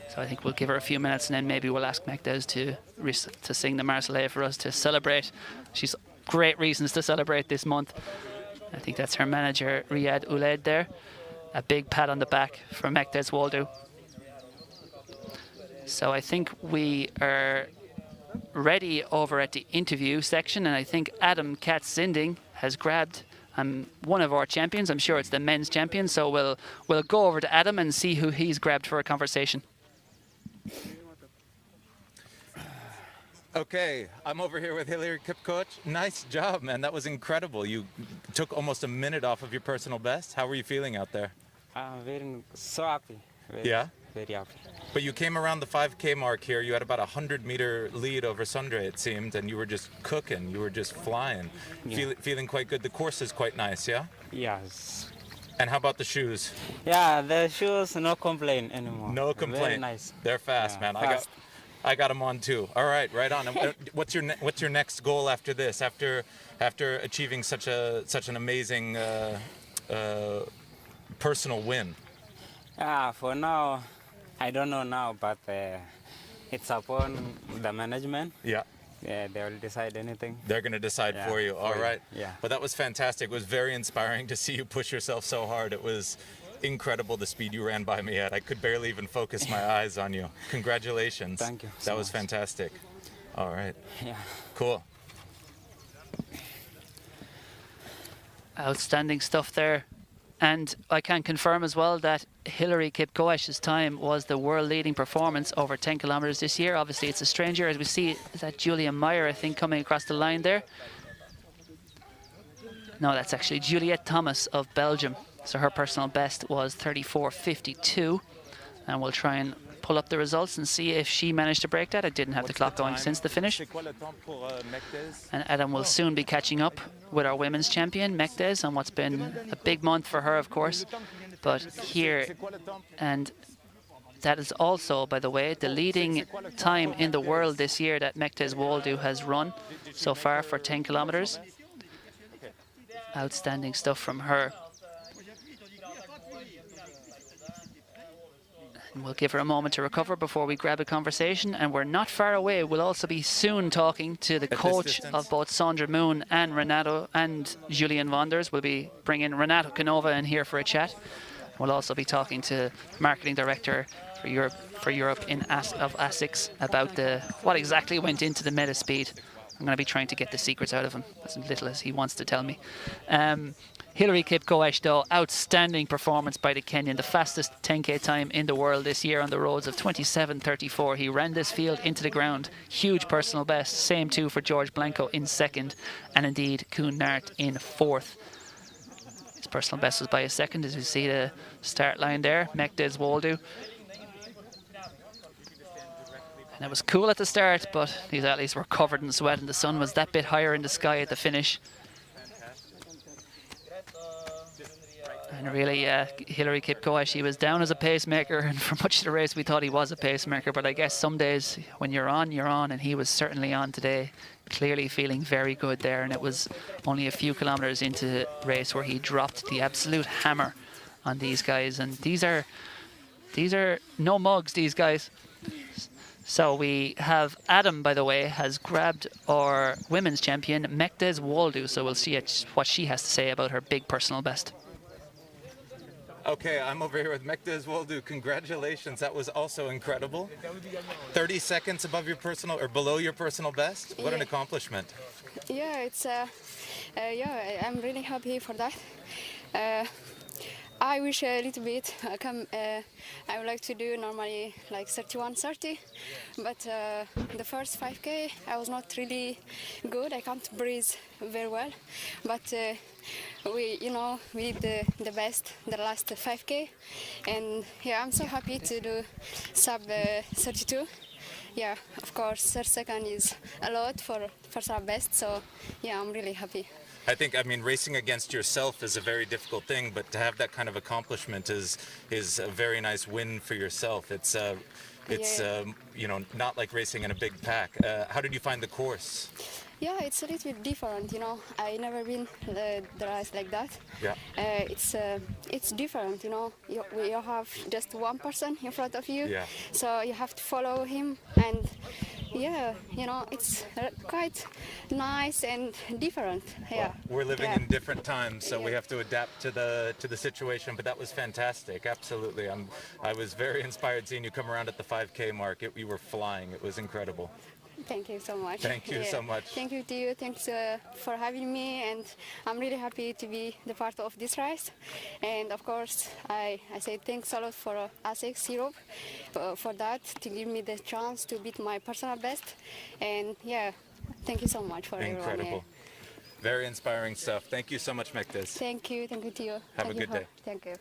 So I think we'll give her a few minutes, and then maybe we'll ask Mekdes to sing the Marseillaise for us to celebrate. She's great reasons to celebrate this month. I think that's her manager, Riyad Ouled there. A big pat on the back for Mekdes Woldu. So I think we are ready over at the interview section, and I think Adam Katz-Zinding has grabbed one of our champions. I'm sure it's the men's champion, so we'll go over to Adam and see who he's grabbed for a conversation. Okay, I'm over here with Hillary Kipkoch. Nice job, man. That was incredible. You took almost a minute off of your personal best. How were you feeling out there? I'm very so happy. Yeah? Very happy. But you came around the 5K mark here. You had about a 100-meter lead over Sandra, it seemed, and you were just cooking. You were just flying. Yeah. Feeling quite good. The course is quite nice, yeah? Yes. And how about the shoes? Yeah, the shoes, no complaint anymore. No complaint. Very nice. They're fast, Yeah, man. fast. I got them on too. All right, right on. And what's your next goal after this? After achieving such an amazing personal win? For now, I don't know now, but it's upon the management. Yeah. Yeah, they will decide anything. They're going to decide Yeah, for you. All for you. right. Yeah. But that was fantastic. It was very inspiring to see you push yourself so hard. It was incredible the speed you ran by me at. I could barely even focus my eyes on you. Congratulations. Thank you That so was much. fantastic. All right. Yeah. Cool. Outstanding stuff there. And I can confirm as well that Hillary Kipkoech's time was the world leading performance over 10 kilometers this year. Obviously, it's a stranger, as we see, is that Julian Meyer, I think, coming across the line there. No, that's actually Juliette Thomas of Belgium. So her personal best was 34.52. And we'll try and pull up the results and see if she managed to break that. I didn't have the clock going since the finish. And Adam will soon be catching up with our women's champion, Mekdes, on what's been a big month for her, of course. But here, and that is also, by the way, the leading time in the world this year that Mekdes Waldu has run so far for 10 kilometers. Outstanding stuff from her. And we'll give her a moment to recover before we grab a conversation. And we're not far away. We'll also be soon talking to the coach of both Sandra Moon and Renato and Julian Wanders. We'll be bringing Renato Canova in here for a chat. We'll also be talking to marketing director for Europe of ASICS about what exactly went into the meta speed. I'm going to be trying to get the secrets out of him, as little as he wants to tell me. Hillary Kipkoech, though, outstanding performance by the Kenyan, the fastest 10k time in the world this year on the roads of 27.34. He ran this field into the ground, huge personal best. Same too for George Blanco in second, and indeed Koen Naert in fourth. His personal best was by a second, as you see the start line there. Mekdes Waldu. And it was cool at the start, but these athletes were covered in sweat, and the sun was that bit higher in the sky at the finish. And really, Hillary Kipkoech, she was down as a pacemaker, and for much of the race we thought he was a pacemaker, but I guess some days when you're on, and he was certainly on today, clearly feeling very good there. And it was only a few kilometers into the race where he dropped the absolute hammer on these guys, and these are no mugs, these guys. So we have Adam, by the way, has grabbed our women's champion, Mekdes Waldu, so we'll see what she has to say about her big personal best. Okay, I'm over here with Mekdes Waldu. Congratulations, that was also incredible. 30 seconds above your personal, or below your personal best. What an accomplishment. Yeah, it's I'm really happy for that. I wish a little bit. I would like to do normally like 31:30, but the first 5K I was not really good. I can't breathe very well, but we did the best the last 5K, and yeah, I'm so happy to do sub 32. Yeah, of course, third second is a lot for sub best, so yeah, I'm really happy. I mean, racing against yourself is a very difficult thing, but to have that kind of accomplishment is a very nice win for yourself. It's not like racing in a big pack. How did you find the course? Yeah, it's a little bit different, I never been the race like that. Yeah. It's different, you have just one person in front of you, yeah. So you have to follow him, and yeah, it's quite nice and different. Yeah. Well, we're living in different times, so we have to adapt to the situation. But that was fantastic, absolutely. I was very inspired seeing you come around at the 5K mark. You were flying. It was incredible. Thank you so much. Thank you so much. Thank you to you. Thanks for having me, and I'm really happy to be the part of this race. And of course, I say thanks a lot for ASICS Europe for that, to give me the chance to beat my personal best. And yeah, thank you so much for everyone. Incredible. Very inspiring stuff. Thank you so much, Mektes. Thank you to you. Have a good day. Thank you.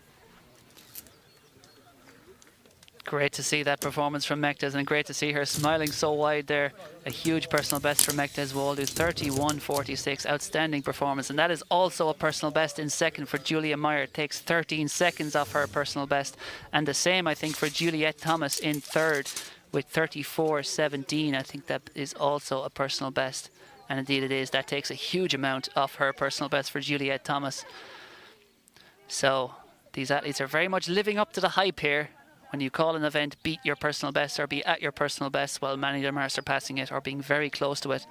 Great to see that performance from Mektes, and great to see her smiling so wide there. A huge personal best for Mektes Waldu, 31.46, outstanding performance. And that is also a personal best in second for Julia Meyer. It takes 13 seconds off her personal best. And the same, I think, for Juliette Thomas in third with 34.17. I think that is also a personal best. And indeed it is. That takes a huge amount off her personal best for Juliette Thomas. So these athletes are very much living up to the hype here. When you call an event, beat your personal best or be at your personal best, while many of them are surpassing it or being very close to it.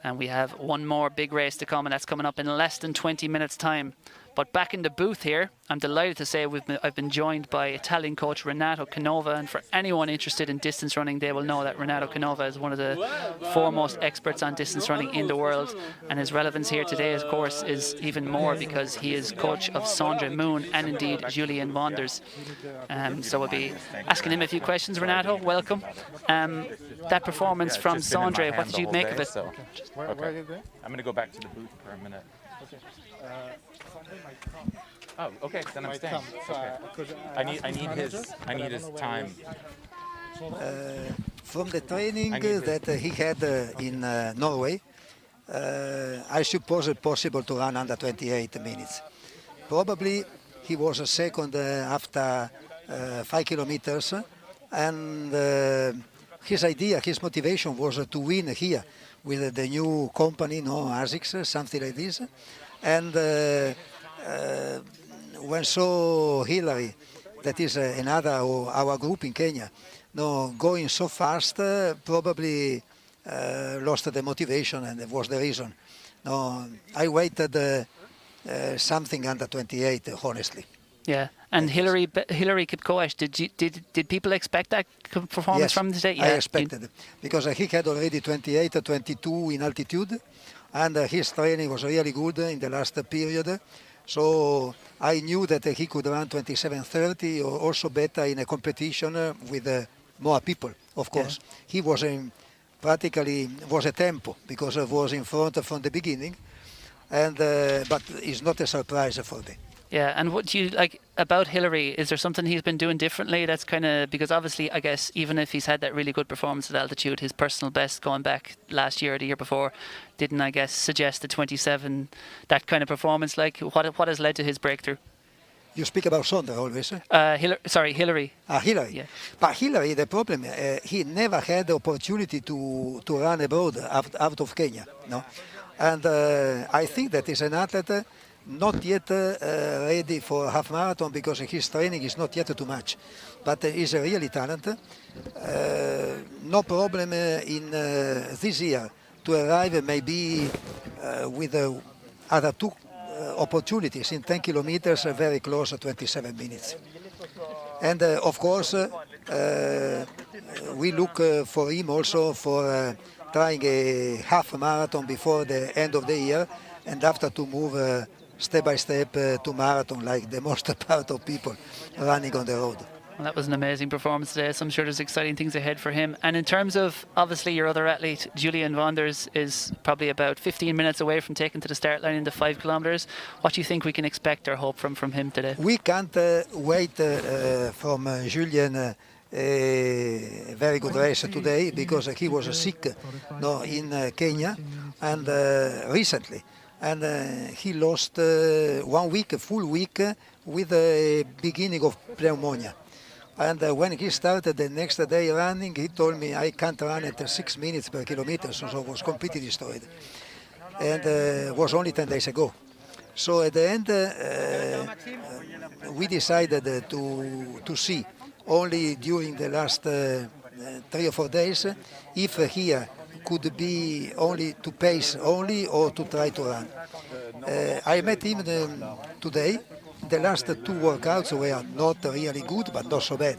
And we have one more big race to come, and that's coming up in less than 20 minutes time. But back in the booth here, I'm delighted to say I've been joined by Italian coach Renato Canova. And for anyone interested in distance running, they will know that Renato Canova is one of the foremost experts on distance running in the world. And his relevance here today, of course, is even more because he is coach of Sandra Moon and indeed Julian Wanders. So we'll be asking him a few questions. Renato, welcome. That performance from Sandra, what did you make of it? Okay. I'm going to go back to the booth for a minute. Oh, okay. Then I'm staying. Okay. I need his time. From the training that he had in Norway, I suppose it possible to run under 28 minutes. Probably he was a second after 5 kilometers, and his idea, his motivation was to win here with the new company, ASICS, something like this. And when saw Hillary, that is another our group in Kenya, going so fast, probably lost the motivation, and that was the reason. I waited something under 28, honestly. Yeah, and Hillary Kipkoech, did people expect that performance from today? Yeah, I expected it, because he had already 28, 22 in altitude, and his training was really good in the last period. So I knew that he could run 27:30 or also better in a competition with more people, of course. Yeah. He was practically a tempo, because it was in front from the beginning, and but it's not a surprise for me. Yeah, and what do you like about Hillary? Is there something he's been doing differently? That's kind of, because obviously, I guess, even if he's had that really good performance at altitude, his personal best going back last year or the year before didn't, I guess, suggest the 27, that kind of performance. Like, what has led to his breakthrough? You speak about Sandra always. Hillary. Hillary. Yeah. But Hillary, the problem, he never had the opportunity to run abroad out of Kenya. And I think that is an athlete not yet ready for half marathon, because his training is not yet too much, but he's a really talent. No problem in this year to arrive maybe with other two opportunities in 10 kilometers, very close to 27 minutes. And of course, we look for him also for trying a half marathon before the end of the year, and after to move step by step to marathon, like the most part of people running on the road. Well, that was an amazing performance today, so I'm sure there's exciting things ahead for him. And in terms of, obviously, your other athlete, Julian Wanders, is probably about 15 minutes away from taking to the start line in the 5 kilometers. What do you think we can expect or hope from him today? We can't wait from Julian a very good race today, because he was sick in Kenya, and recently. And he lost 1 week, a full week, with a beginning of pneumonia. And when he started the next day running, he told me, I can't run at 6 minutes per kilometer, so I was completely destroyed. And it was only 10 days ago. So at the end, we decided to see, only during the last 3 or 4 days, if here could be only to pace only or to try to run. I met him today. The last 2 workouts were not really good, but not so bad.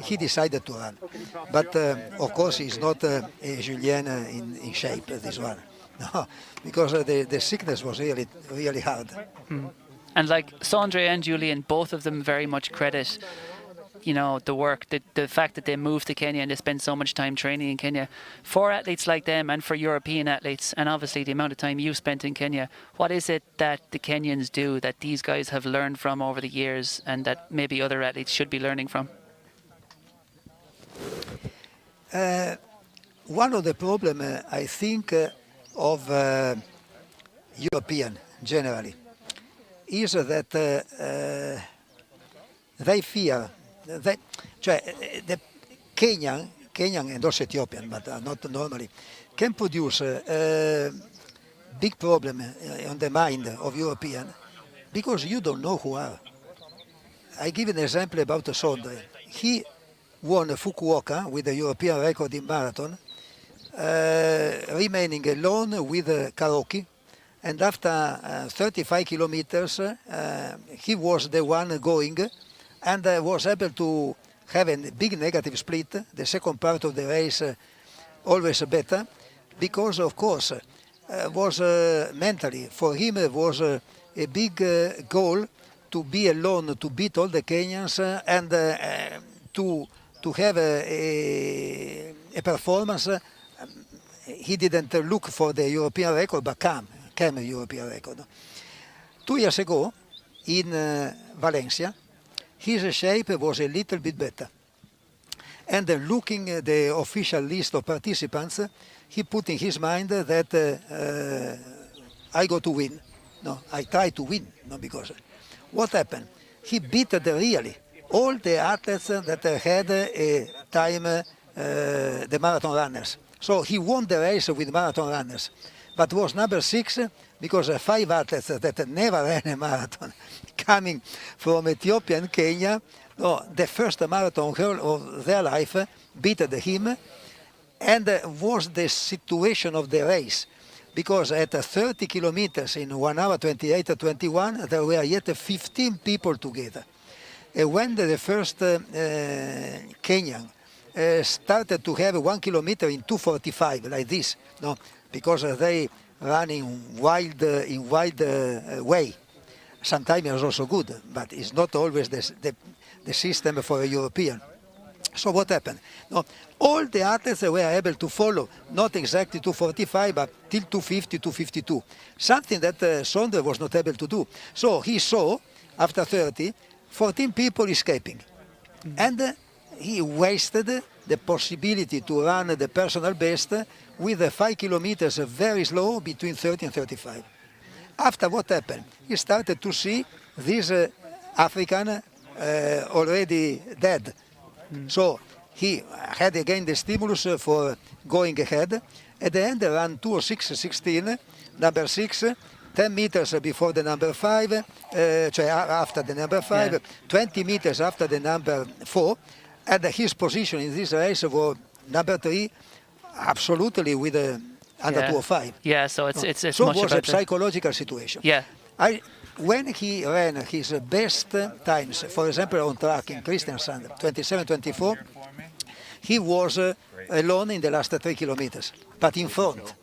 he decided to run. But of course, he's not Julian in shape, this one. No, because the sickness was really, really hard. And like Sandra and Julian, both of them very much credit, you know, the work, the fact that they moved to Kenya and they spend so much time training in Kenya. For athletes like them and for European athletes, and obviously the amount of time you spent in Kenya, what is it that the Kenyans do that these guys have learned from over the years and that maybe other athletes should be learning from? One of the problems, I think, of European generally is that they fear that the Kenyan and also Ethiopian, but not normally, can produce a big problem on the mind of European because you don't know who are. I give an example about Sandra. He won Fukuoka with a European record in marathon, remaining alone with Karoki, and after 35 kilometers he was the one going and was able to have a big negative split. The second part of the race always better because of course was mentally for him was a big goal to be alone, to beat all the Kenyans and to have a performance. He didn't look for the European record, but came a European record. 2 years ago, in Valencia, his shape was a little bit better. And looking at the official list of participants, he put in his mind that I go to win. No, I try to win. No, because what happened? He beat really all the athletes that had a time, the marathon runners. So he won the race with marathon runners, but was number 6 because 5 athletes that never ran a marathon, coming from Ethiopia and Kenya, the first marathon of their life, beat him, and was the situation of the race. Because at 30 kilometers in 1 hour 28:21, there were yet 15 people together. And when the first Kenyan started to have 1 kilometer in 2:45 like this, because they run in wild way. Sometimes it's also good, but it's not always the system for a European. So what happened? All the athletes were able to follow, not exactly 2:45, but till 2:50, 2:52. Something that Sandra was not able to do. So he saw, after 30, 14 people escaping. And he wasted the possibility to run the personal best with 5 kilometers very slow between 30 and 35. After what happened? He started to see this African already dead. So he had again the stimulus for going ahead. At the end, ran 2:06:16, number 6, 10 meters before the number 5, after the number 5, 20 meters after the number 4, and his position in this race was number 3, absolutely with under 2:05. Yeah, so it's so much it was about a psychological situation. Yeah. When he ran his best times, for example on track in Kristiansand, 27:24, he was alone in the last 3 kilometers, but in front.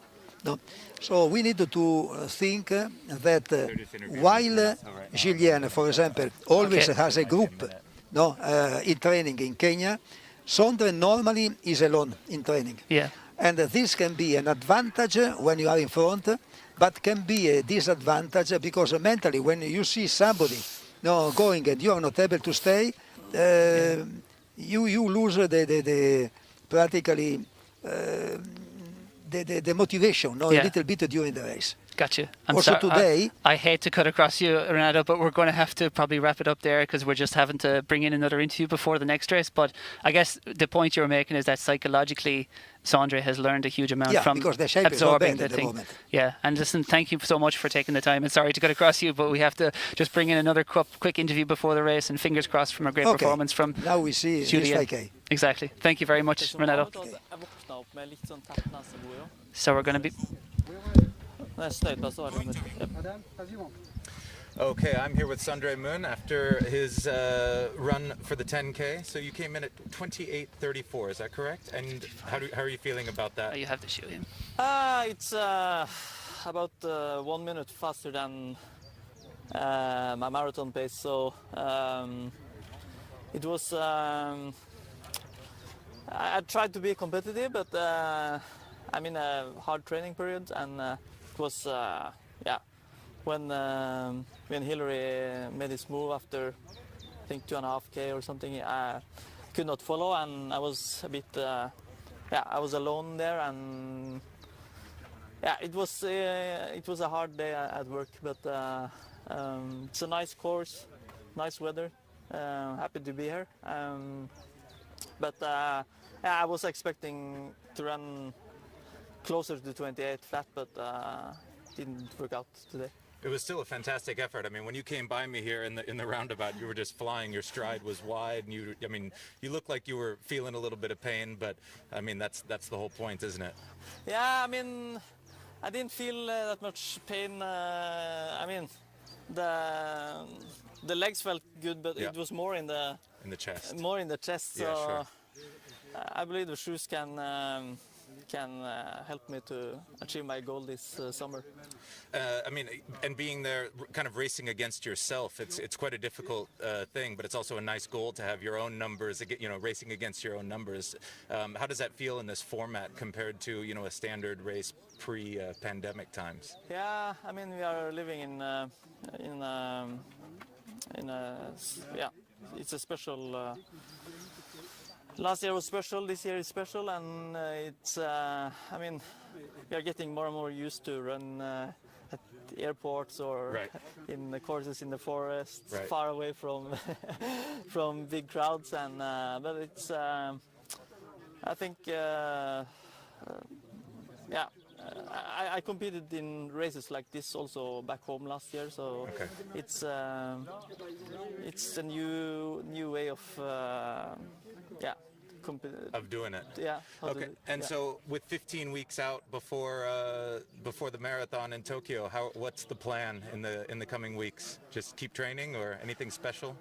So we need to think that while Julian, for example, always has a group in training in Kenya, Sandra normally is alone in training. Yeah. And this can be an advantage when you are in front, but can be a disadvantage because mentally when you see somebody going and you are not able to stay, you lose the practically the motivation a little bit during the race. Gotcha. Also today, I hate to cut across you, Renato, but we're going to have to probably wrap it up there because we're just having to bring in another interview before the next race. But I guess the point you're making is that psychologically, Sandra has learned a huge amount from because the shape absorbing is not bad the at thing. the moment. Yeah, and listen, thank you so much for taking the time. And sorry to cut across you, but we have to just bring in another quick interview before the race. And fingers crossed from a great performance from now we see Julian. Exactly. Thank you very much, Renato. So we're going to be... Okay, I'm here with Sandra Moon after his run for the 10K. So you came in at 28:34, is that correct? And how are you feeling about that? You have to show him. It's about 1 minute faster than my marathon pace. So it was. I tried to be competitive, but I'm in a hard training period, and it was when Hillary made his move after I think 2.5K or something, I could not follow, and I was a bit I was alone there, and it was a hard day at work, but it's a nice course, nice weather, happy to be here, but I was expecting to run closer to 28 flat, but didn't work out today. It was still a fantastic effort. I mean, when you came by me here in the roundabout, you were just flying. Your stride was wide, and you looked like you were feeling a little bit of pain. But I mean, that's the whole point, isn't it? Yeah, I mean, I didn't feel that much pain. I mean, the legs felt good, but it was more in the chest. More in the chest. So yeah, sure. I believe the shoes can help me to achieve my goal this summer. I mean, and being there, kind of racing against yourself, it's quite a difficult thing, but it's also a nice goal to have your own numbers, racing against your own numbers. How does that feel in this format compared to, a standard race pre-pandemic times? Yeah, I mean, we are living it's a special. Last year was special, this year is special, and it's, I mean, we are getting more and more used to run at airports or in the courses in the forest, far away from from big crowds, and but it's, I think, I competed in races like this also back home last year, so it's a new way of of doing it. Yeah. Okay. And so, with 15 weeks out before the marathon in Tokyo, what's the plan in the coming weeks? Just keep training, or anything special?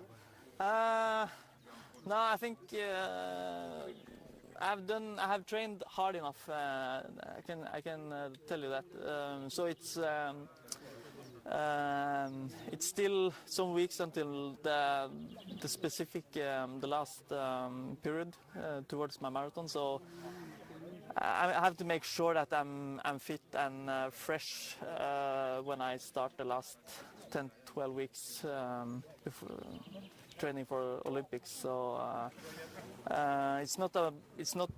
No, I think I have trained hard enough. I can tell you that. So it's still some weeks until the specific the last period towards my marathon. So I have to make sure that I'm fit and fresh when I start the last 10-12 weeks before training for Olympics. So it's not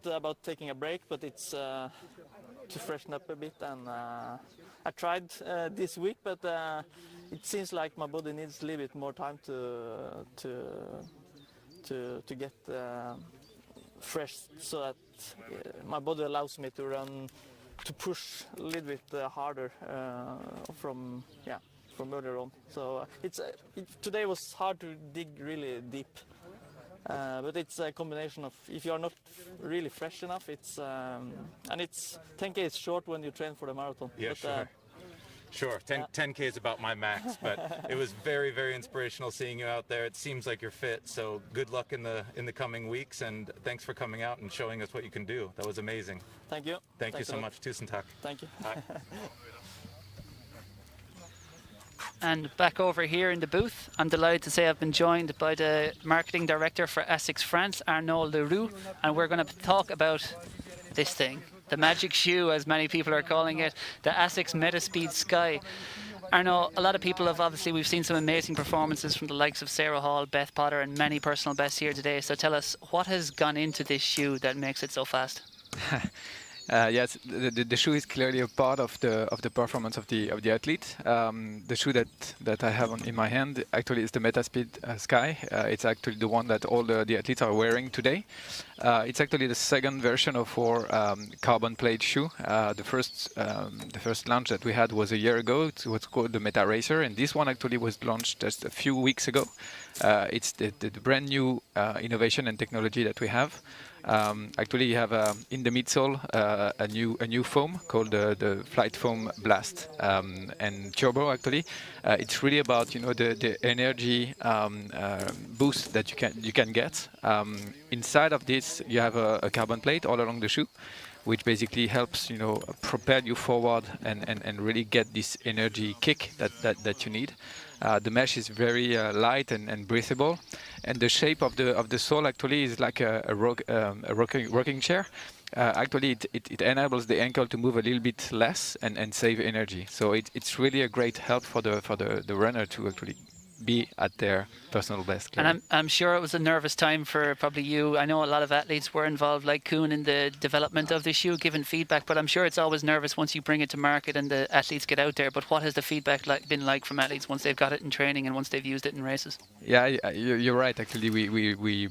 about taking a break, but it's to freshen up a bit, and I tried this week, but it seems like my body needs a little bit more time to get fresh, so that my body allows me to run, to push a little bit harder from earlier on. So today was hard to dig really deep. But it's a combination of, if you are not really fresh enough, it's and it's 10K is short when you train for the marathon. Yeah, but, sure. 10K is about my max, but it was very, very inspirational seeing you out there. It seems like you're fit, so good luck in the coming weeks, and thanks for coming out and showing us what you can do. That was amazing. Thank you. Thank you so much. Tusen takk. Thank you. And back over here in the booth, I'm delighted to say I've been joined by the marketing director for ASICS France, Arnaud Leroux, and we're going to talk about this thing, the magic shoe, as many people are calling it, the ASICS Metaspeed Sky. Arnaud, a lot of people we've seen some amazing performances from the likes of Sarah Hall, Beth Potter, and many personal bests here today. So tell us, what has gone into this shoe that makes it so fast? Yes, the shoe is clearly a part of the performance of the athlete. The shoe that I have in my hand actually is the Metaspeed Sky. It's actually the one that all the athletes are wearing today. It's actually the second version of our carbon plate shoe. The first launch that we had was a year ago. It was called the Meta Racer, and this one actually was launched just a few weeks ago. It's the brand new innovation and technology that we have. Actually, you have in the midsole a new foam called the Flight Foam Blast and Turbo. Actually, it's really about the energy boost that you can get. Inside of this, you have a carbon plate all along the shoe, which basically helps propel you forward and really get this energy kick that you need. The mesh is very light and breathable, and the shape of the sole actually is like a rocking chair. Actually, it enables the ankle to move a little bit less and save energy. So it's really a great help for the runner to actually be at their personal best. And I'm sure it was a nervous time for probably you. I know a lot of athletes were involved, like Koen, in the development of the shoe, giving feedback, but I'm sure it's always nervous once you bring it to market and the athletes get out there. But what has the feedback been like from athletes once they've got it in training and once they've used it in races? Yeah, you're right. Actually, we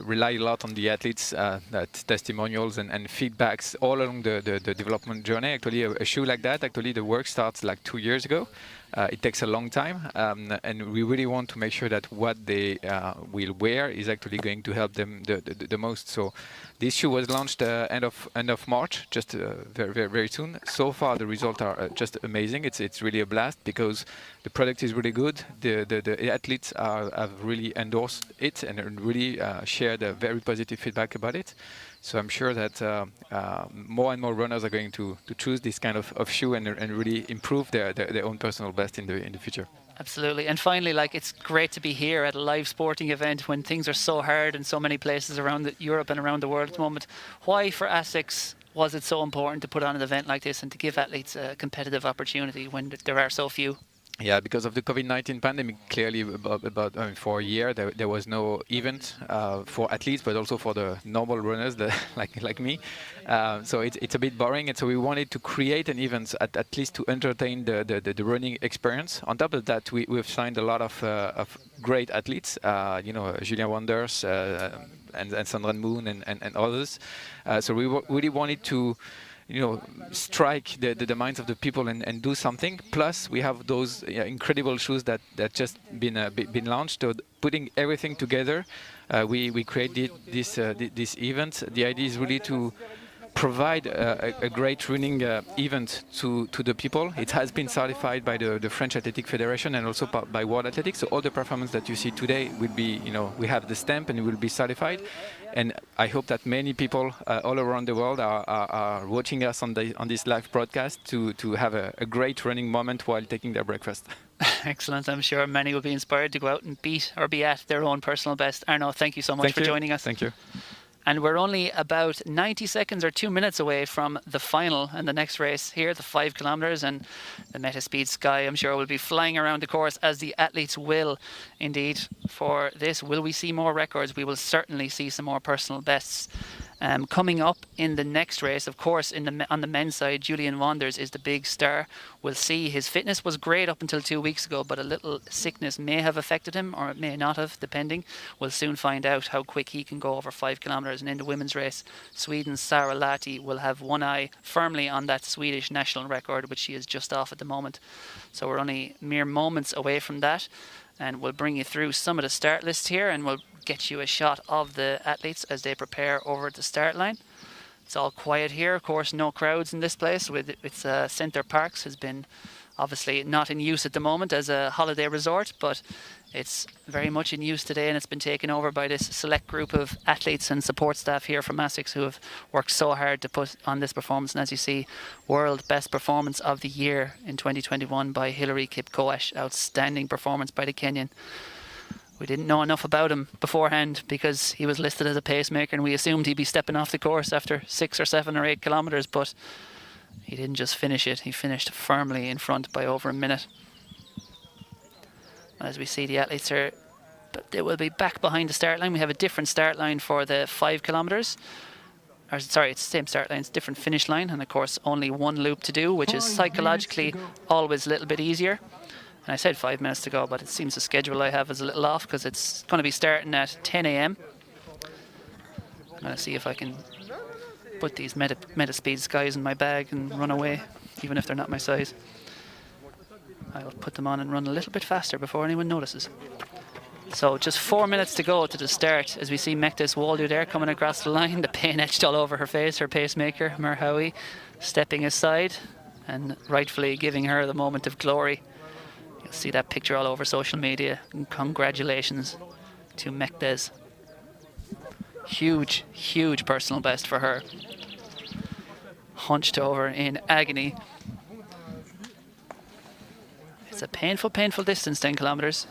rely a lot on the athletes' testimonials and feedbacks all along the development journey. Actually, a shoe like that, actually the work starts like 2 years ago. It takes a long time, and we really want to make sure that what they will wear is actually going to help them the most. So this shoe was launched end of March, just very soon. So far, the results are just amazing. It's really a blast because the product is really good. The athletes have really endorsed it and really shared a very positive feedback about it. So I'm sure that more and more runners are going to choose this kind of shoe and really improve their own personal best in the future. Absolutely. And finally, it's great to be here at a live sporting event when things are so hard in so many places around Europe and around the world at the moment. Why for ASICS was it so important to put on an event like this and to give athletes a competitive opportunity when there are so few? Yeah, because of the COVID-19 pandemic, clearly for a year there was no event for athletes, but also for the normal runners like me. So it's a bit boring, and so we wanted to create an event at least to entertain the running experience. On top of that, we've signed a lot of great athletes, Julian Wanders and Sandra Moon and others. So we really wanted to strike the minds of the people and do something. Plus, we have those incredible shoes that just been launched. So putting everything together, we created this event. The idea is really to provide a great running event to the people. It has been certified by the French Athletic Federation and also by World Athletics. So all the performance that you see today will be, we have the stamp and it will be certified. And I hope that many people all around the world are watching us on this live broadcast to have a great running moment while taking their breakfast. Excellent. I'm sure many will be inspired to go out and beat or be at their own personal best. Arnaud, thank you so much for joining us. Thank you. And we're only about 90 seconds or 2 minutes away from the final and the next race here, the 5 kilometers, and the Metaspeed Sky, I'm sure, will be flying around the course, as the athletes will indeed for this. Will we see more records? We will certainly see some more personal bests. Coming up in the next race, of course, on the men's side, Julian Wanders is the big star. We'll see. His fitness was great up until 2 weeks ago, but a little sickness may have affected him, or it may not have, depending. We'll soon find out how quick he can go over 5 kilometers. And in the women's race, Sweden's Sara Latti will have one eye firmly on that Swedish national record, which she is just off at the moment. So we're only mere moments away from that. And we'll bring you through some of the start lists here, and we'll get you a shot of the athletes as they prepare over at the start line. It's all quiet here, of course, no crowds in this place. Its Center Parks has been obviously not in use at the moment as a holiday resort, but it's very much in use today, and it's been taken over by this select group of athletes and support staff here from ASICS who have worked so hard to put on this performance. And as you see, world best performance of the year in 2021 by Hilary Kipkoech. Outstanding performance by the Kenyan. We didn't know enough about him beforehand because he was listed as a pacemaker, and we assumed he'd be stepping off the course after 6 or 7 or 8 kilometers, but he didn't just finish it, he finished firmly in front by over a minute. As we see, the athletes they will be back behind the start line. We have a different start line for the 5 kilometers. Or, sorry, it's the same start line, it's different finish line, and of course only one loop to do, which is psychologically always a little bit easier. And I said 5 minutes to go, but it seems the schedule I have is a little off because it's going to be starting at 10 a.m. I'm going to see if I can put these Metaspeed Skies in my bag and run away, even if they're not my size. I'll put them on and run a little bit faster before anyone notices. So just 4 minutes to go to the start as we see Mektes Waldu there coming across the line, the pain etched all over her face, her pacemaker, Merhawi, stepping aside and rightfully giving her the moment of glory. You'll see that picture all over social media. And congratulations to Mektes. Huge, huge personal best for her. Hunched over in agony. It's a painful, painful distance, 10 kilometers.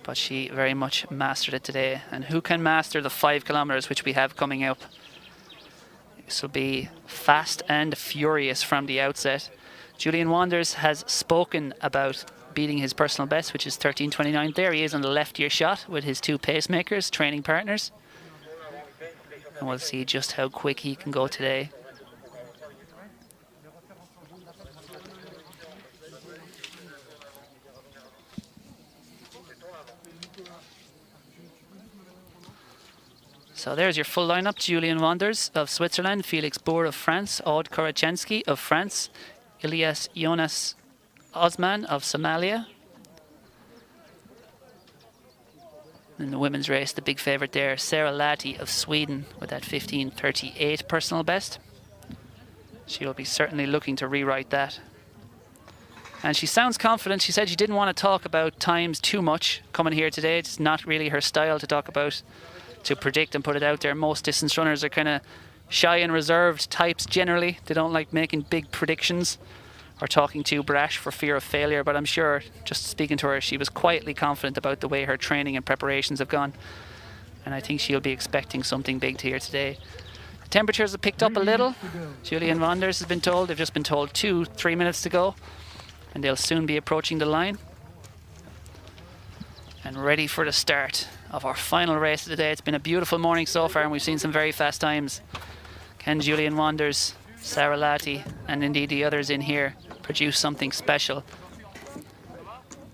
But she very much mastered it today. And who can master the 5 kilometers which we have coming up? This will be fast and furious from the outset. Julian Wanders has spoken about beating his personal best, which is 13:29. There he is on the left ear shot with his 2 pacemakers, training partners. And we'll see just how quick he can go today. So there's your full lineup. Julian Wanders of Switzerland, Felix Boer of France, Aude Korachensky of France, Ilyas Jonas Osman of Somalia. In the women's race, the big favourite there, Sarah Latti of Sweden with that 15:38 personal best. She'll be certainly looking to rewrite that. And she sounds confident. She said she didn't want to talk about times too much coming here today. It's not really her style to talk about, to predict and put it out there. Most distance runners are kind of shy and reserved types generally. They don't like making big predictions or talking too brash for fear of failure, but I'm sure, just speaking to her, she was quietly confident about the way her training and preparations have gone, and I think she'll be expecting something big here today. The temperatures have picked up a little. Julian Wanders has been told, they've just been told 2-3 minutes to go, and they'll soon be approaching the line and ready for the start of our final race of the day. It's been a beautiful morning so far, and we've seen some very fast times. Can Julian Wanders, Sarah Latti, and indeed the others in here produce something special?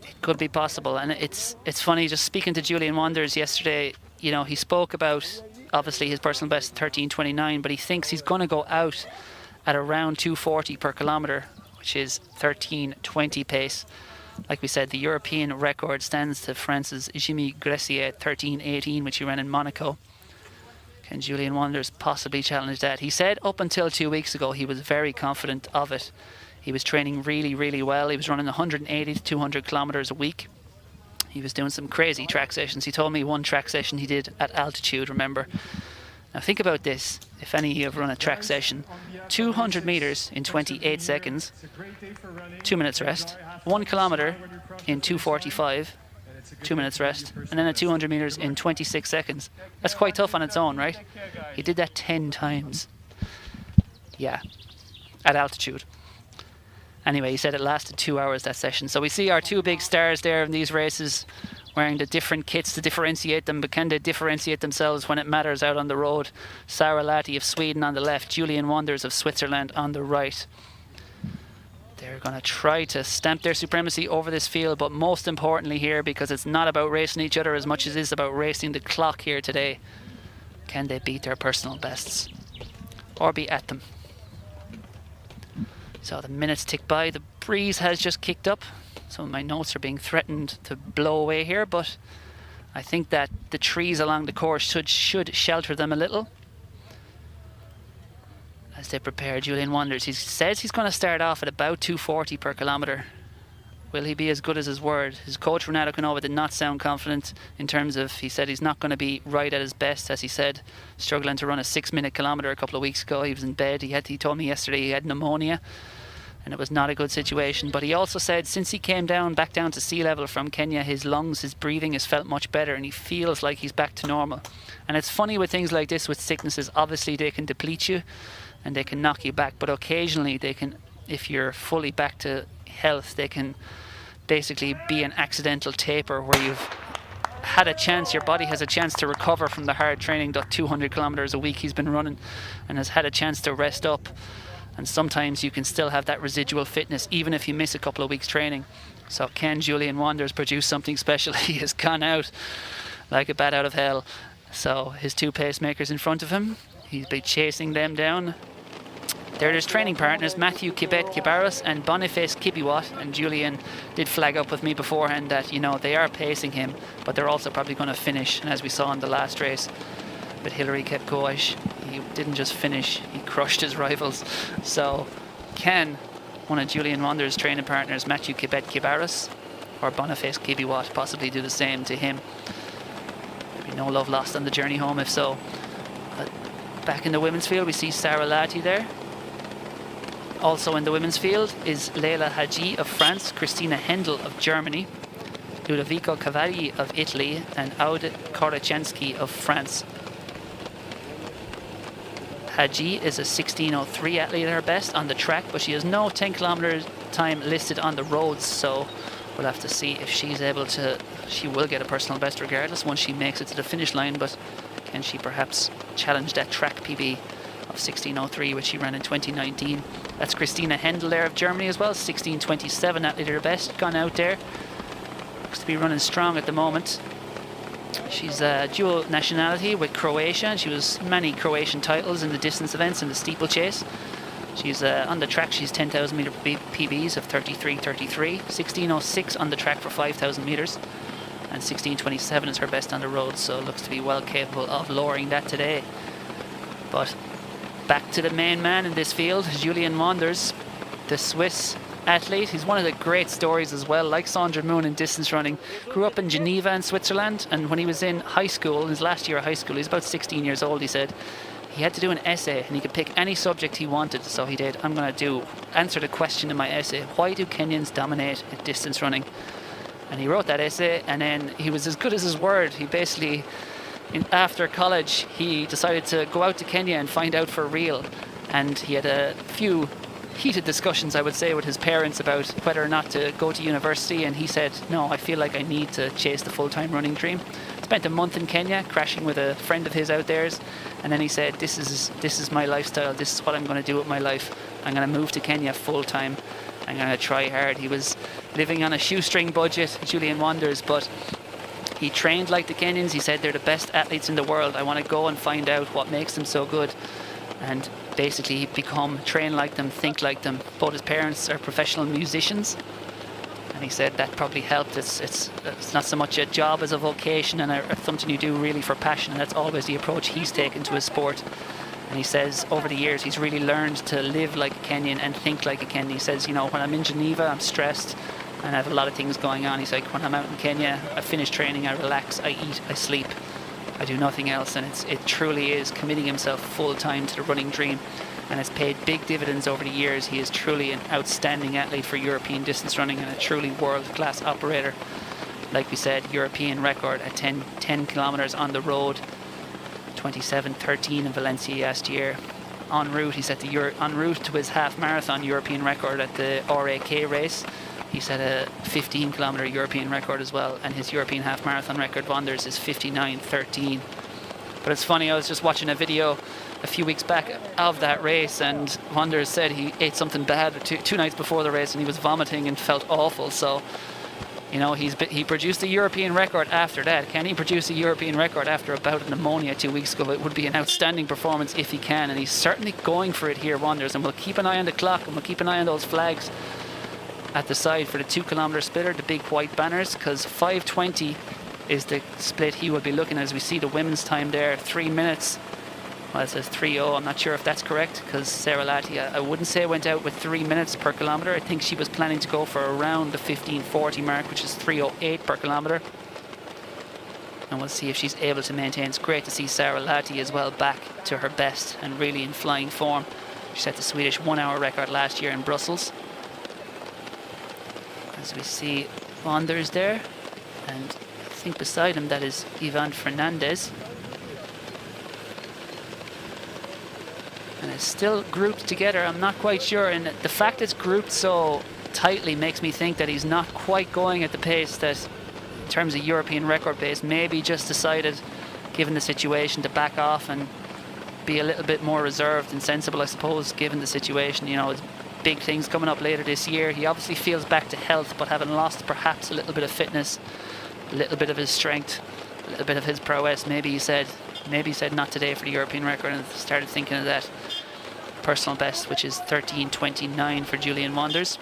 It could be possible. And it's funny, just speaking to Julian Wanders yesterday, you know, he spoke about obviously his personal best 13:29, but he thinks he's going to go out at around 2:40 per kilometre, which is 13:20 pace. Like we said, the European record stands to France's Jimmy Gressier at 13:18, which he ran in Monaco. Can Julian Wanders possibly challenge that? He said up until 2 weeks ago he was very confident of it. He was training really, really well. He was running 180 to 200 kilometers a week. He was doing some crazy track sessions. He told me one track session he did at altitude, remember. Now think about this, if any of you have run a track session. 200 meters in 28 seconds, 2 minutes rest. 1 kilometer in 2:45, 2 minutes rest. And then a 200 meters in 26 seconds. That's quite tough on its own, right? He did that 10 times. Yeah, at altitude. Anyway, he said it lasted 2 hours, that session. So we see our 2 big stars there in these races wearing the different kits to differentiate them, but can they differentiate themselves when it matters out on the road? Sarah Latti of Sweden on the left, Julian Wanders of Switzerland on the right. They're going to try to stamp their supremacy over this field, but most importantly here, because it's not about racing each other as much as it is about racing the clock here today, can they beat their personal bests or be at them? So the minutes tick by, the breeze has just kicked up. Some of my notes are being threatened to blow away here, but I think that the trees along the course should shelter them a little as they prepare. Julian Wanders, he says he's going to start off at about 2:40 per kilometre. Will he be as good as his word? His coach Renato Canova did not sound confident in terms of, he said he's not going to be right at his best, as he said, struggling to run a 6-minute kilometre a couple of weeks ago. He was in bed. He told me yesterday he had pneumonia, and it was not a good situation. But he also said since he came back down to sea level from Kenya, his lungs, his breathing has felt much better, and he feels like he's back to normal. And it's funny with things like this, with sicknesses, obviously they can deplete you and they can knock you back, but occasionally they can, if you're fully back to health, they can basically be an accidental taper where you've had a chance, your body has a chance to recover from the hard training, the 200 kilometers a week he's been running, and has had a chance to rest up. And sometimes you can still have that residual fitness even if you miss a couple of weeks training. So can Julian Wanders produce something special? He has gone out like a bat out of hell. So his 2 pacemakers in front of him, he's been chasing them down. they're his training partners, Matthew Kibet-Kibaros and Boniface Kibiwat. And Julian did flag up with me beforehand that, you know, they are pacing him, but they're also probably going to finish. And as we saw in the last race with Hilary Kepkoish, he didn't just finish, he crushed his rivals. So can one of Julian Wanders' training partners, Matthew Kibet-Kibaros or Boniface Kibiwat, possibly do the same to him? Maybe no love lost on the journey home if so. But back in the women's field, we see Sarah Latti there. Also in the women's field is Leila Hadji of France, Christina Hendel of Germany, Ludovico Cavalli of Italy, and Aude Korachenski of France. Hadji is a 16:03 athlete at her best on the track, but she has no 10 kilometer time listed on the roads, so we'll have to see if she's able to. She will get a personal best regardless once she makes it to the finish line, but can she perhaps challenge that track PB of 16:03 which she ran in 2019? That's Christina Hendel there of Germany as well, 16:27 athlete at her best, gone out there. Looks to be running strong at the moment. She's dual nationality with Croatia, and she was many Croatian titles in the distance events and the steeplechase. She's on the track, she's 10,000 meter PBs of 33:33, 16:06 on the track for 5,000 meters, and 16:27 is her best on the road, so looks to be well capable of lowering that today. But back to the main man in this field, Julian Wanders, the Swiss athlete. He's one of the great stories as well, like Sandra Moon in distance running. Grew up in Geneva in Switzerland, and when he was in high school, his last year of high school, he's about 16 years old, he said, he had to do an essay and he could pick any subject he wanted, so he did. I'm going to answer the question in my essay, why do Kenyans dominate at distance running? And he wrote that essay, and then he was as good as his word. He basically, after college, he decided to go out to Kenya and find out for real. And he had a few heated discussions, I would say, with his parents about whether or not to go to university, and he said, no, I feel like I need to chase the full-time running dream. Spent a month in Kenya crashing with a friend of his out there, and then he said, this is my lifestyle, this is what I'm going to do with my life. I'm going to move to Kenya full-time, I'm going to try hard. He was living on a shoestring budget, Julian Wanders, but he trained like the Kenyans. He said they're the best athletes in the world. I want to go and find out what makes them so good, and basically train like them, think like them. Both his parents are professional musicians, and he said that probably helped. It's not so much a job as a vocation and something you do really for passion, and that's always the approach he's taken to his sport. And he says over the years he's really learned to live like a Kenyan and think like a Kenyan. He says, you know, when I'm in Geneva I'm stressed and I have a lot of things going on. He's like, when I'm out in Kenya, I finish training, I relax, I eat, I sleep, I do nothing else. And it truly is committing himself full-time to the running dream, and it's paid big dividends over the years. He is truly an outstanding athlete for European distance running and a truly world-class operator. Like we said, European record at 10 kilometers on the road, 27:13 in Valencia last year. En route, he set en route to his half marathon European record at the RAK race. He set a 15 kilometer European record as well, and his European half marathon record, Wanders, is 59:13. But it's funny, I was just watching a video a few weeks back of that race, and Wanders said he ate something bad two nights before the race and he was vomiting and felt awful. So, you know, he produced a European record after that. Can he produce a European record after a bout of pneumonia 2 weeks ago? It would be an outstanding performance if he can, and he's certainly going for it here, Wanders. And we'll keep an eye on the clock, and we'll keep an eye on those flags at the side for the 2 kilometer splitter, the big white banners, because 5:20 is the split he will be looking at. As we see the women's time there, 3 minutes. Well, it says 3:0. I'm not sure if that's correct, because Sarah Latti, I wouldn't say went out with 3 minutes per kilometer. I think she was planning to go for around the 15:40 mark, which is 3:08 per kilometer. And we'll see if she's able to maintain. It's great to see Sarah Latti as well back to her best and really in flying form. She set the Swedish 1 hour record last year in Brussels. As we see Wanders there, and I think beside him that is Ivan Fernandez. And it's still grouped together. I'm not quite sure, and the fact it's grouped so tightly makes me think that he's not quite going at the pace that, in terms of European record pace, maybe just decided, given the situation, to back off and be a little bit more reserved and sensible, I suppose, given the situation. You know, it's big things coming up later this year. He obviously feels back to health, but having lost perhaps a little bit of fitness, a little bit of his strength, a little bit of his prowess, maybe he said not today for the European record, and started thinking of that. personal best, which is 13:29 for Julian Wanders.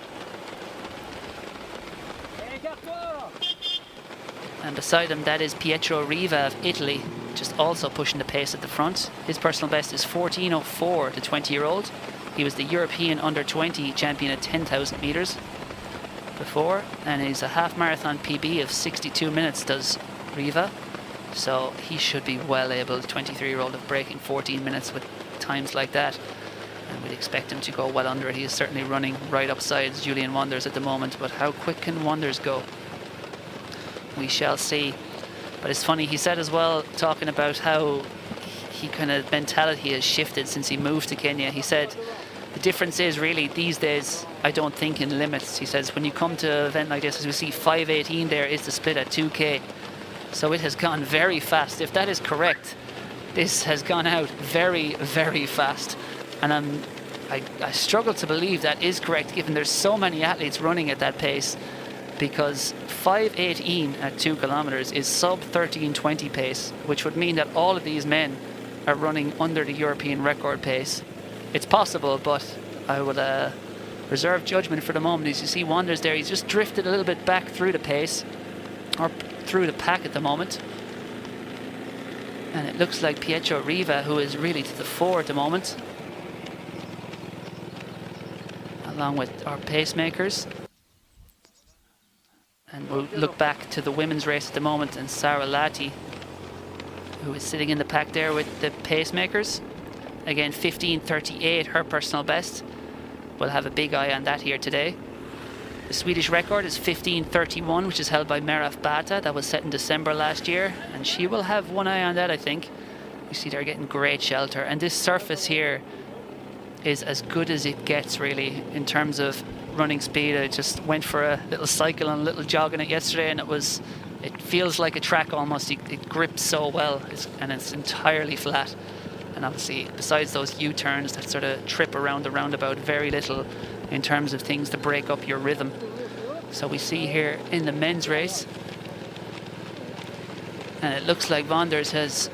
And beside him, that is Pietro Riva of Italy, just also pushing the pace at the front. His personal best is 14:04, the 20-year-old. He was the European under-20 champion at 10,000 meters before, and he's a half marathon PB of 62 minutes, does Riva. So he should be well able, the 23-year-old, of breaking 14 minutes with times like that. And we'd expect him to go well under it. He is certainly running right upsides Julian Wanders at the moment, but how quick can Wanders go? We shall see. But it's funny, he said as well, talking about how he kind of mentality has shifted since he moved to Kenya. He said the difference is really these days I don't think in limits. He says when you come to an event like this, as we see 5:18 there is the split at 2k. So it has gone very fast. If that is correct, this has gone out very, very fast. And I struggle to believe that is correct, given there's so many athletes running at that pace, because 5:18 at 2 kilometers is sub 13:20 pace, which would mean that all of these men are running under the European record pace. It's possible, but I would reserve judgment for the moment. As you see Wanders there, he's just drifted a little bit back through the pace, or through the pack at the moment. And it looks like Pietro Riva, who is really to the fore at the moment, along with our pacemakers. And we'll look back to the women's race at the moment, and Sarah Latti, who is sitting in the pack there with the pacemakers. Again, 15:38, her personal best. We'll have a big eye on that here today. The Swedish record is 15:31, which is held by Meraf Bata. That was set in December last year, and she will have one eye on that, I think. You see they're getting great shelter, and this surface here is as good as it gets, really, in terms of running speed. I just went for a little cycle and a little jog on it yesterday, and it feels like a track almost. It grips so well, and it's entirely flat. And obviously, besides those U-turns that sort of trip around the roundabout, very little in terms of things to break up your rhythm. So we see here in the men's race, and it looks like Wanders has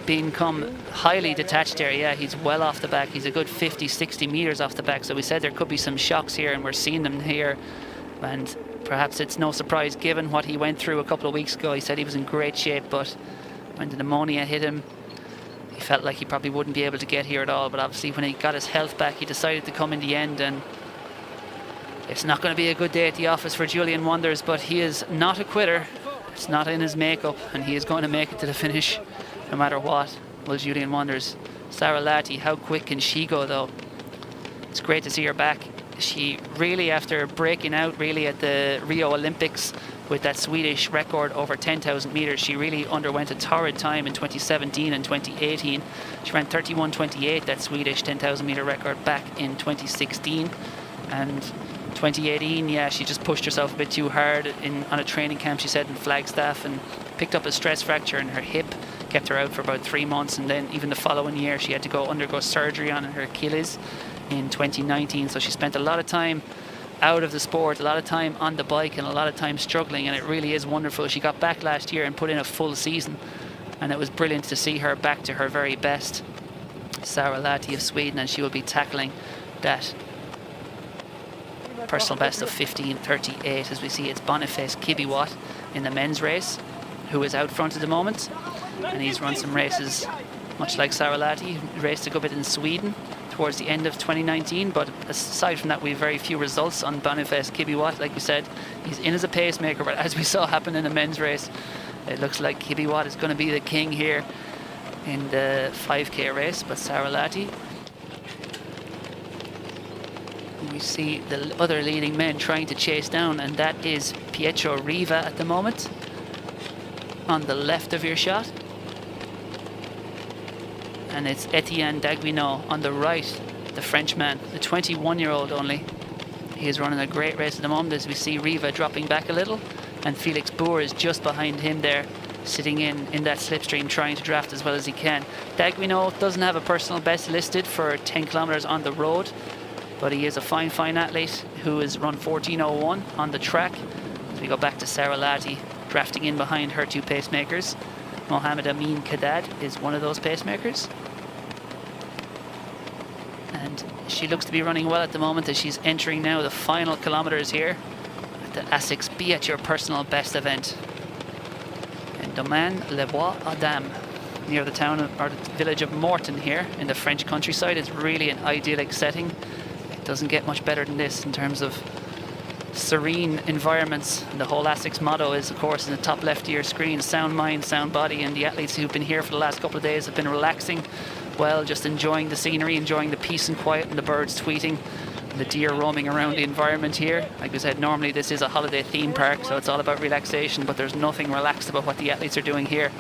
become highly detached there. Yeah, he's well off the back. He's a good 50-60 meters off the back. So we said there could be some shocks here, and we're seeing them here. And perhaps it's no surprise given what he went through a couple of weeks ago. He said he was in great shape, but when the pneumonia hit him, he felt like he probably wouldn't be able to get here at all. But obviously when he got his health back, he decided to come in the end, and it's not going to be a good day at the office for Julian Wanders, but he is not a quitter. It's not in his makeup, and he is going to make it to the finish no matter what. Well, Julian Wanders. Sarah Latti, how quick can she go though? It's great to see her back. She really, after breaking out really at the Rio Olympics with that Swedish record over 10,000 meters, she really underwent a torrid time in 2017 and 2018. She ran 31:28, that Swedish 10,000 meter record, back in 2016. And 2018, yeah, she just pushed herself a bit too hard on a training camp, she said, in Flagstaff, and picked up a stress fracture in her hip, kept her out for about 3 months, and then even the following year she had to undergo surgery on her Achilles in 2019. So she spent a lot of time out of the sport, a lot of time on the bike, and a lot of time struggling, and it really is wonderful. She got back last year and put in a full season, and it was brilliant to see her back to her very best. Sarah Latti of Sweden, and she will be tackling that personal best of 15:38. As we see, it's Boniface Kibiwat in the men's race, who is out front at the moment, and he's run some races much like Sarah Latti. He raced a good bit in Sweden towards the end of 2019, but aside from that, we have very few results on Boniface Kibiwat. Like we said, he's in as a pacemaker, but as we saw happen in the men's race, it looks like Kibiwat is going to be the king here in the 5k race. But Sarah Latti, we see the other leading men trying to chase down, and that is Pietro Riva at the moment on the left of your shot, and it's Etienne Daguinot on the right, the Frenchman, the 21-year-old only. He is running a great race at the moment, as we see Riva dropping back a little, and Felix Boer is just behind him there, sitting in that slipstream, trying to draft as well as he can. Daguinot doesn't have a personal best listed for 10 kilometers on the road, but he is a fine athlete who has run 14:01 on the track. As we go back to Sarah Latti, drafting in behind her two pacemakers. Mohamed Amin Kadad is one of those pacemakers. She looks to be running well at the moment as she's entering now the final kilometres here at the ASICS Be At Your Personal Best event in Domaine-les-Bois-Adam, near the town or the village of Morton here in the French countryside. It's really an idyllic setting. It doesn't get much better than this in terms of serene environments. And the whole ASICS motto is, of course, in the top left of your screen: sound mind, sound body. And the athletes who've been here for the last couple of days have been relaxing, well, just enjoying the scenery, enjoying the peace and quiet and the birds tweeting, and the deer roaming around the environment here. Like I said, normally this is a holiday theme park, so it's all about relaxation, but there's nothing relaxed about what the athletes are doing here.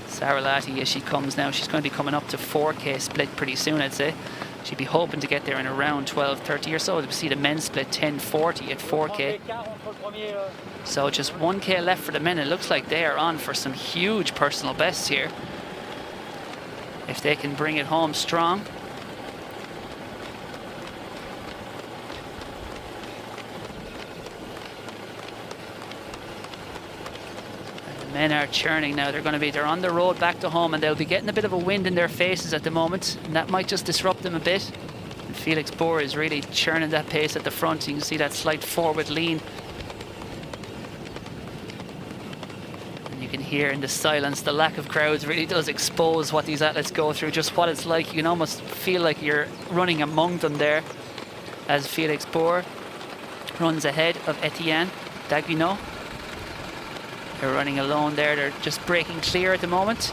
Sarah Latti, as she comes now, she's going to be coming up to 4K split pretty soon, I'd say. She'd be hoping to get there in around 12:30 or so. We see the men's split 10:40 at 4K. So just 1K left for the men. It looks like they are on for some huge personal bests here, if they can bring it home strong. Men are churning now. They're on the road back to home, and they'll be getting a bit of a wind in their faces at the moment, and that might just disrupt them a bit. And Felix Bohr is really churning that pace at the front. You can see that slight forward lean, and you can hear in the silence the lack of crowds really does expose what these athletes go through, just what it's like. You can almost feel like you're running among them there as Felix Bohr runs ahead of Etienne Daguinot. They're running alone there. They're just breaking clear at the moment.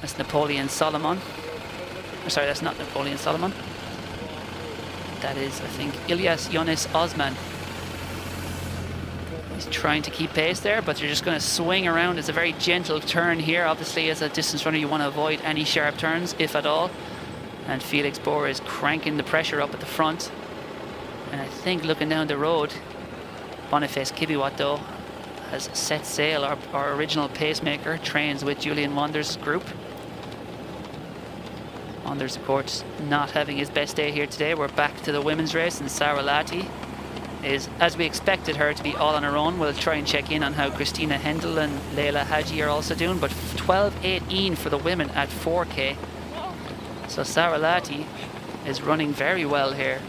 That's Napoleon Solomon. Sorry, that's not Napoleon Solomon. That is, I think, Ilyas Yonis Osman. He's trying to keep pace there, but you're just going to swing around. It's a very gentle turn here. Obviously, as a distance runner, you want to avoid any sharp turns, if at all. And Felix Bohr is cranking the pressure up at the front. And I think, looking down the road, Boniface Kibiwat, though, has set sail. Our original pacemaker trains with Julian Wanders' group. Wanders, of course, not having his best day here today. We're back to the women's race, and Sarah Latti is, as we expected her to be, all on her own. We'll try and check in on how Christina Hendel and Leila Haji are also doing, but 12:18 for the women at 4K. So Sarah Latti is running very well here.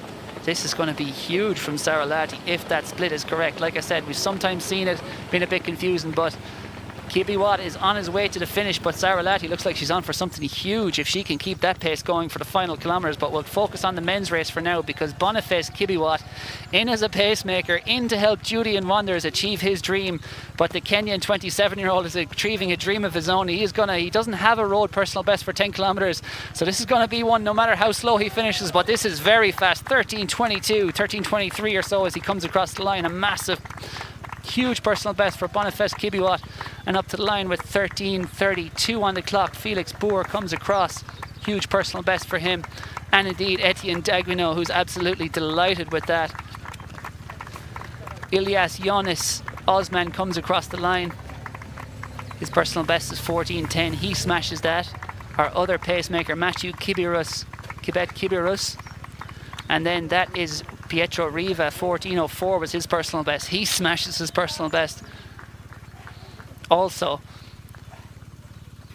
This is going to be huge from Sarah Latti if that split is correct. Like I said, we've sometimes seen it been a bit confusing, but Kibiwat is on his way to the finish, but Sarah Latti looks like she's on for something huge if she can keep that pace going for the final kilometres. But we'll focus on the men's race for now, because Boniface Kibiwat in as a pacemaker, in to help Julian Wanders achieve his dream. But the Kenyan 27-year-old is achieving a dream of his own. He doesn't have a road personal best for 10 kilometres, so this is going to be one no matter how slow he finishes. But this is very fast, 13:22, 13:23 or so as he comes across the line. A massive, huge personal best for Boniface Kibiwat, and up to the line with 13:32 on the clock. Felix Bohr comes across, huge personal best for him, and indeed Etienne Daguinot, who's absolutely delighted with that. Ilyas Yonis Osman comes across the line. His personal best is 14:10. He smashes that. Our other pacemaker, Matthew Kibet Kibirus, and then that is Pietro Riva. 14:04 was his personal best. He smashes his personal best. Also,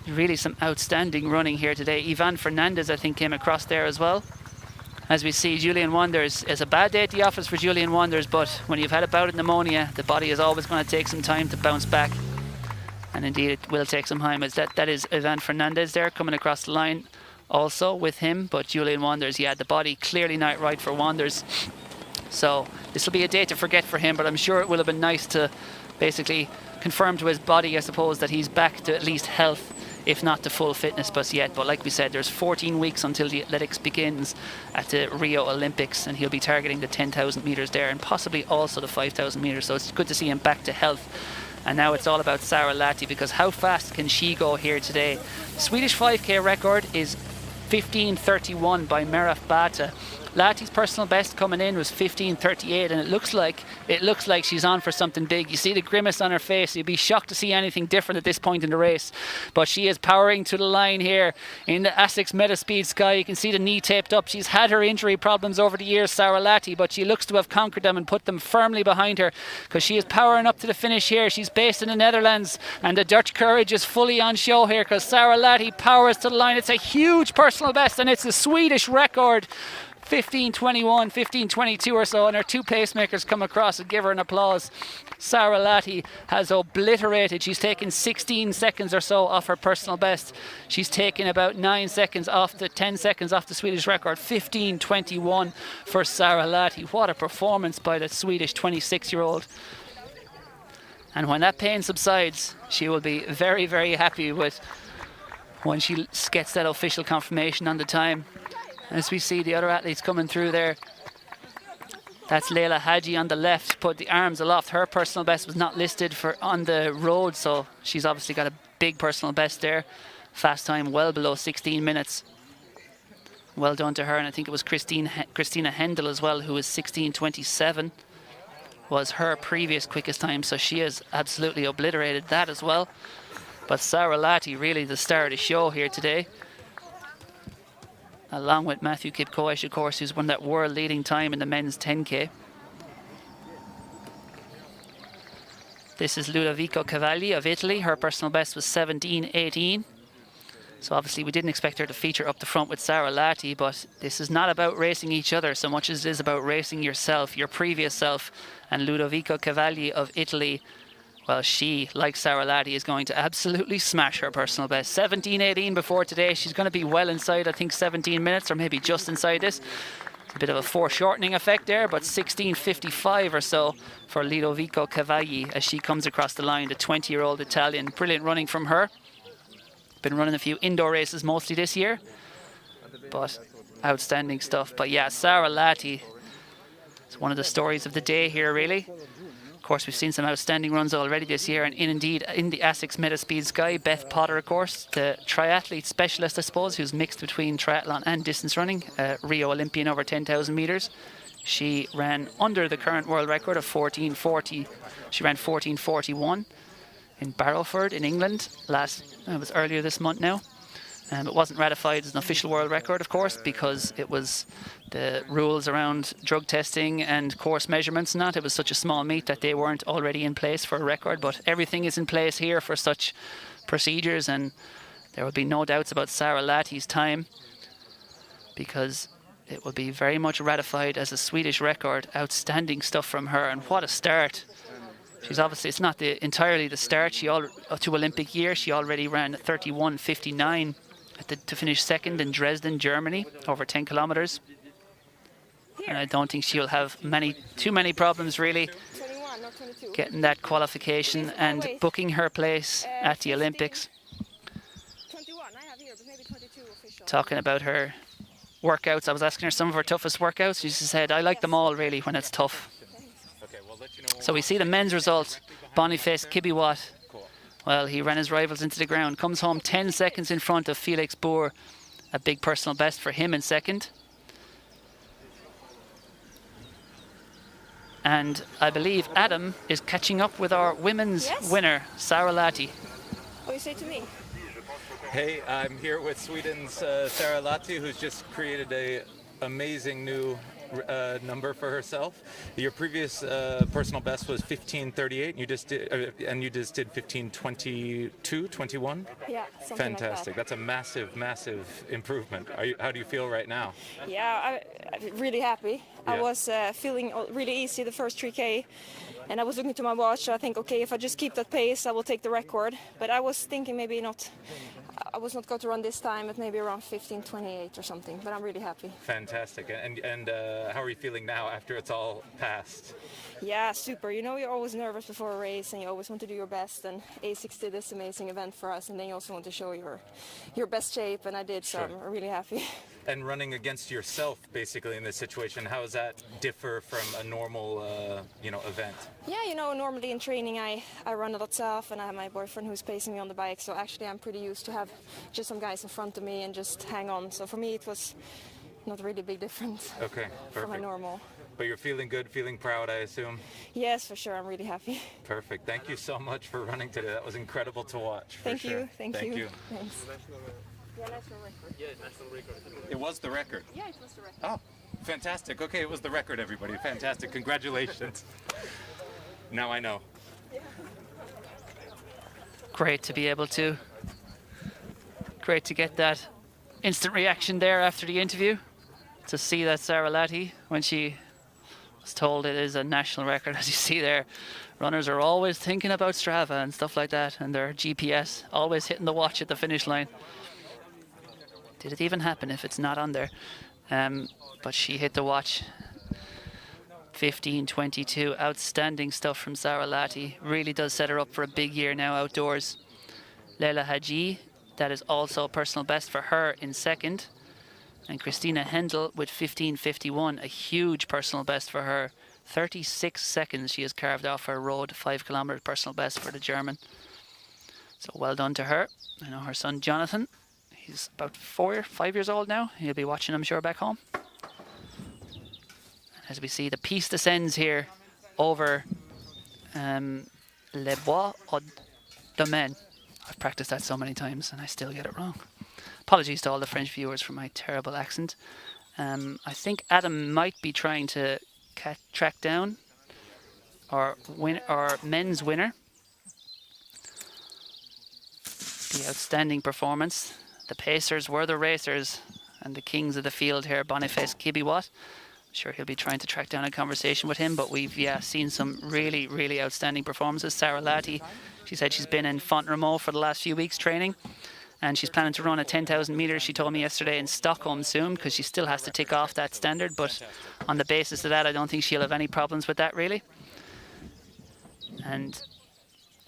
really some outstanding running here today. Ivan Fernandez, I think, came across there as well. As we see, Julian Wanders, is a bad day at the office for Julian Wanders, but when you've had a bout of pneumonia, the body is always going to take some time to bounce back. And indeed, it will take some time. That is Ivan Fernandez there coming across the line also with him. But Julian Wanders, yeah, the body clearly not right for Wanders. So this will be a day to forget for him, but I'm sure it will have been nice to basically confirm to his body, I suppose, that he's back to at least health, if not to full fitness but yet. But like we said, there's 14 weeks until the athletics begins at the Rio Olympics, and he'll be targeting the 10,000 metres there, and possibly also the 5,000 metres. So it's good to see him back to health. And now it's all about Sarah Latti, because how fast can she go here today? Swedish 5K record is 15:31 by Meraf Bata Latti's personal best coming in was 15:38, and it looks like she's on for something big. You see the grimace on her face. You'd be shocked to see anything different at this point in the race. But she is powering to the line here in the ASICS Metaspeed Sky. You can see the knee taped up. She's had her injury problems over the years, Sarah Latti, but she looks to have conquered them and put them firmly behind her, because she is powering up to the finish here. She's based in the Netherlands, and the Dutch courage is fully on show here, because Sarah Latti powers to the line. It's a huge personal best, and it's the Swedish record. 15:21, 15:22 or so, and her two pacemakers come across and give her an applause. Sarah Latti has obliterated. She's taken 16 seconds or so off her personal best. She's taken about 10 seconds off the Swedish record. 15:21 for Sarah Latti. What a performance by the Swedish 26-year-old. And when that pain subsides, she will be very, very happy with when she gets that official confirmation on the time. As we see the other athletes coming through there, that's Leila Hadji on the left, put the arms aloft. Her personal best was not listed for on the road, so she's obviously got a big personal best there. Fast time well below 16 minutes. Well done to her, and I think it was Christina Hendel as well, who was 16:27, was her previous quickest time, so she has absolutely obliterated that as well. But Sarah Latti, really the star of the show here today, along with Matthew Kipkoish, of course, who's won that world-leading time in the men's 10K. This is Ludovico Cavalli of Italy. Her personal best was 17:18. So obviously we didn't expect her to feature up the front with Sarah Latti, but this is not about racing each other so much as it is about racing yourself, your previous self. And Ludovico Cavalli of Italy, well, she, like Sarah Latti, is going to absolutely smash her personal best. 17:18 before today. She's going to be well inside, I think, 17 minutes, or maybe just inside this. It's a bit of a foreshortening effect there, but 16:55 or so for Ludovico Cavalli as she comes across the line, the 20-year-old Italian. Brilliant running from her. Been running a few indoor races mostly this year, but outstanding stuff. But yeah, Sarah Latti is one of the stories of the day here, really. Of course, we've seen some outstanding runs already this year, and indeed in the ASICS Metaspeed Sky, Beth Potter, of course, the triathlete specialist, I suppose, who's mixed between triathlon and distance running, Rio Olympian over 10,000 meters. She ran under the current world record of 14:40. She ran 14:41 in Barrowford in England it was earlier this month now. It wasn't ratified as an official world record, of course, because it was the rules around drug testing and course measurements and that. It was such a small meet that they weren't already in place for a record, but everything is in place here for such procedures, and there will be no doubts about Sarah Latti's time, because it will be very much ratified as a Swedish record. Outstanding stuff from her, and what a start. She's obviously, it's not entirely the start. To Olympic year, she already ran 31:59 to finish second in Dresden, Germany, over 10 kilometers. And I don't think she'll have too many problems really getting that qualification and booking her place at the Olympics. Talking about her workouts, I was asking her some of her toughest workouts. She said, I like them all really when it's tough. So we see the men's results. Boniface Kibiwat, well, he ran his rivals into the ground. Comes home 10 seconds in front of Felix Boer. A big personal best for him in second. And I believe Adam is catching up with our women's winner, Sarah Latti. What do you say to me? Hey, I'm here with Sweden's Sarah Latti, who's just created an amazing new number for herself. Your previous personal best was 15:38, and you just did 15:22, 21. Yeah, something fantastic. Like that. That's a massive improvement. How do you feel right now? Yeah, I'm really happy. Yeah. I was feeling really easy the first 3K, and I was looking to my watch. I think, okay, if I just keep that pace, I will take the record. But I was thinking maybe not. I was not going to run this time, but maybe around 15:28 or something. But I'm really happy. Fantastic. And how are you feeling now after it's all passed? Yeah, super. You know, you're always nervous before a race, and you always want to do your best. And ASICS did this amazing event for us, and then you also want to show your best shape, and I did. So I'm really happy. And running against yourself, basically, in this situation, how does that differ from a normal, event? Yeah, you know, normally in training I run a lot tough, and I have my boyfriend who's pacing me on the bike. So actually I'm pretty used to have just some guys in front of me and just hang on. So for me it was not really big difference. Okay, from my perfect. normal. But you're feeling good, feeling proud, I assume? Yes, for sure. I'm really happy. Perfect. Thank you so much for running today. That was incredible to watch. Thank for you. Sure. Thank you. Thanks. Yeah, national record. Yeah, national record. It was the record. Yeah, it was the record. Oh, fantastic. Okay, it was the record, everybody. Fantastic. Congratulations. Now I know. Great to be able to. Great to get that instant reaction there after the interview. To see that Sarah Latti, when she was told it is a national record, as you see there, runners are always thinking about Strava and stuff like that, and their GPS, always hitting the watch at the finish line. Did it even happen if it's not on there? But she hit the watch. 15:22, outstanding stuff from Sarah Latti. Really does set her up for a big year now outdoors. Leila Haji, that is also a personal best for her in second. And Christina Hendel with 15:51, a huge personal best for her. 36 seconds she has carved off her road 5 kilometer personal best for the German. So well done to her. I know her son Jonathan, he's about 5 years old now. He'll be watching, I'm sure, back home. As we see the piste descends here over Les Bois au Domaine. I've practiced that so many times and I still get it wrong. Apologies to all the French viewers for my terrible accent. I think Adam might be trying to track down our men's winner. The outstanding performance. The pacers were the racers and the kings of the field here, Boniface Kibiwat. I'm sure he'll be trying to track down a conversation with him, but we've seen some really, really outstanding performances. Sarah Latti, she said she's been in Font-Romeu for the last few weeks training, and she's planning to run a 10,000 meters, she told me yesterday, in Stockholm soon, because she still has to tick off that standard, but on the basis of that, I don't think she'll have any problems with that, really. And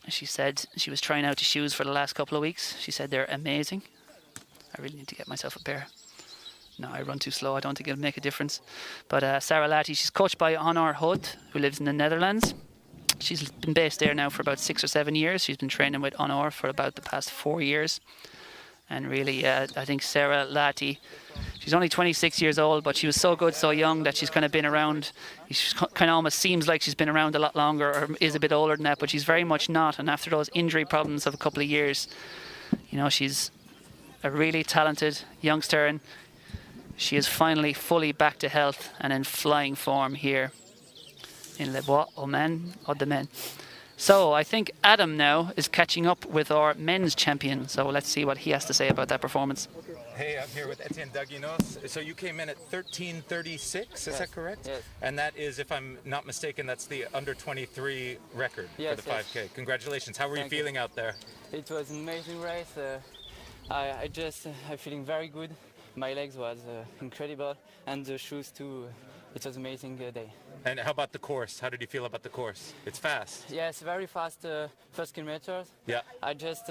she said she was trying out the shoes for the last couple of weeks. She said they're amazing. I really need to get myself a pair. No, I run too slow. I don't think it'll make a difference. But Sarah Latti, she's coached by Honor Hood, who lives in the Netherlands. She's been based there now for about 6 or 7 years. She's been training with Honor for about the past 4 years. And really, I think Sarah Latti, she's only 26 years old, but she was so good, so young, that she's kind of been around. She kind of almost seems like she's been around a lot longer, or is a bit older than that, but she's very much not. And after those injury problems of a couple of years, you know, she's a really talented youngster, and she is finally fully back to health and in flying form here in Les Bois au Domaine. So I think Adam now is catching up with our men's champion. So let's see what he has to say about that performance. Hey, I'm here with Etienne Daguinos. So you came in at 13:36, is that correct? Yes. And that is, if I'm not mistaken, that's the under 23 record for the 5K. Congratulations. How were you feeling out there? It was an amazing race. I'm feeling very good. My legs was incredible, and the shoes too. It was an amazing day. And how about the course? How did you feel about the course? It's fast. Yes, very fast first kilometers. Yeah. I just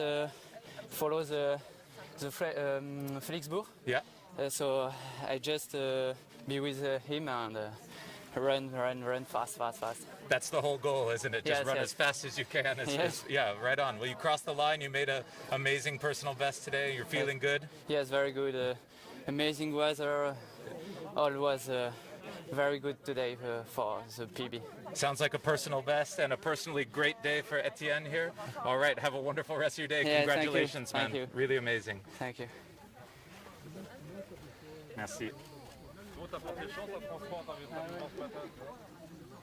follow the Felixbourg. Yeah. So I just be with him and run fast. That's the whole goal, isn't it? Just run as fast as you can. Yeah, right on. Well, you crossed the line. You made an amazing personal best today. You're feeling good? Yes, very good. Amazing weather. All was very good today for the PB. Sounds like a personal best and a personally great day for Etienne here. All right, have a wonderful rest of your day. Yeah, congratulations, man. Thank you. Really amazing. Thank you. Merci.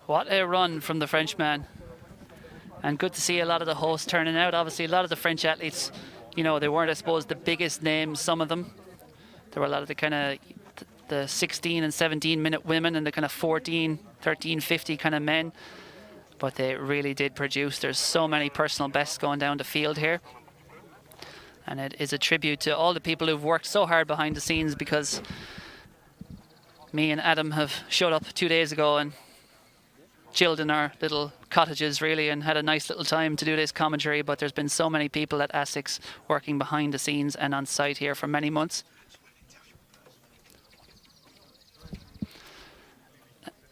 What a run from the Frenchman. And good to see a lot of the hosts turning out. Obviously, a lot of the French athletes, you know, they weren't, I suppose, the biggest names, some of them. There were a lot of the kind of the 16 and 17 minute women and the kind of 14, 13, 50 kind of men. But they really did produce. There's so many personal bests going down the field here. And it is a tribute to all the people who've worked so hard behind the scenes, because me and Adam have showed up 2 days ago and chilled in our little cottages really and had a nice little time to do this commentary, but there's been so many people at ASICS working behind the scenes and on site here for many months.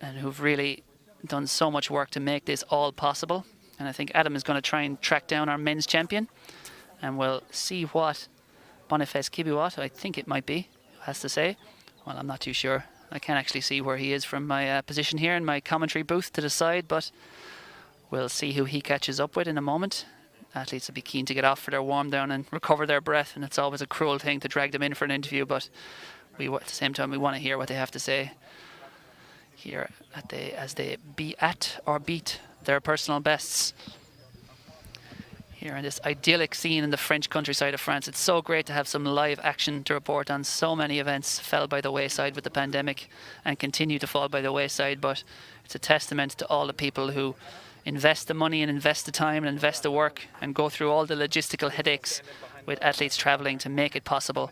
And who've really done so much work to make this all possible. And I think Adam is going to try and track down our men's champion, and we'll see what Boniface Kibiwat, I think it might be, has to say. Well, I'm not too sure. I can't actually see where he is from my position here in my commentary booth to the side, but we'll see who he catches up with in a moment. Athletes will be keen to get off for their warm down and recover their breath, and it's always a cruel thing to drag them in for an interview, but at the same time we want to hear what they have to say here as they be at or beat their personal bests. Here in this idyllic scene in the French countryside of France. It's so great to have some live action to report on. So many events fell by the wayside with the pandemic and continue to fall by the wayside, but it's a testament to all the people who invest the money and invest the time and invest the work and go through all the logistical headaches with athletes traveling to make it possible.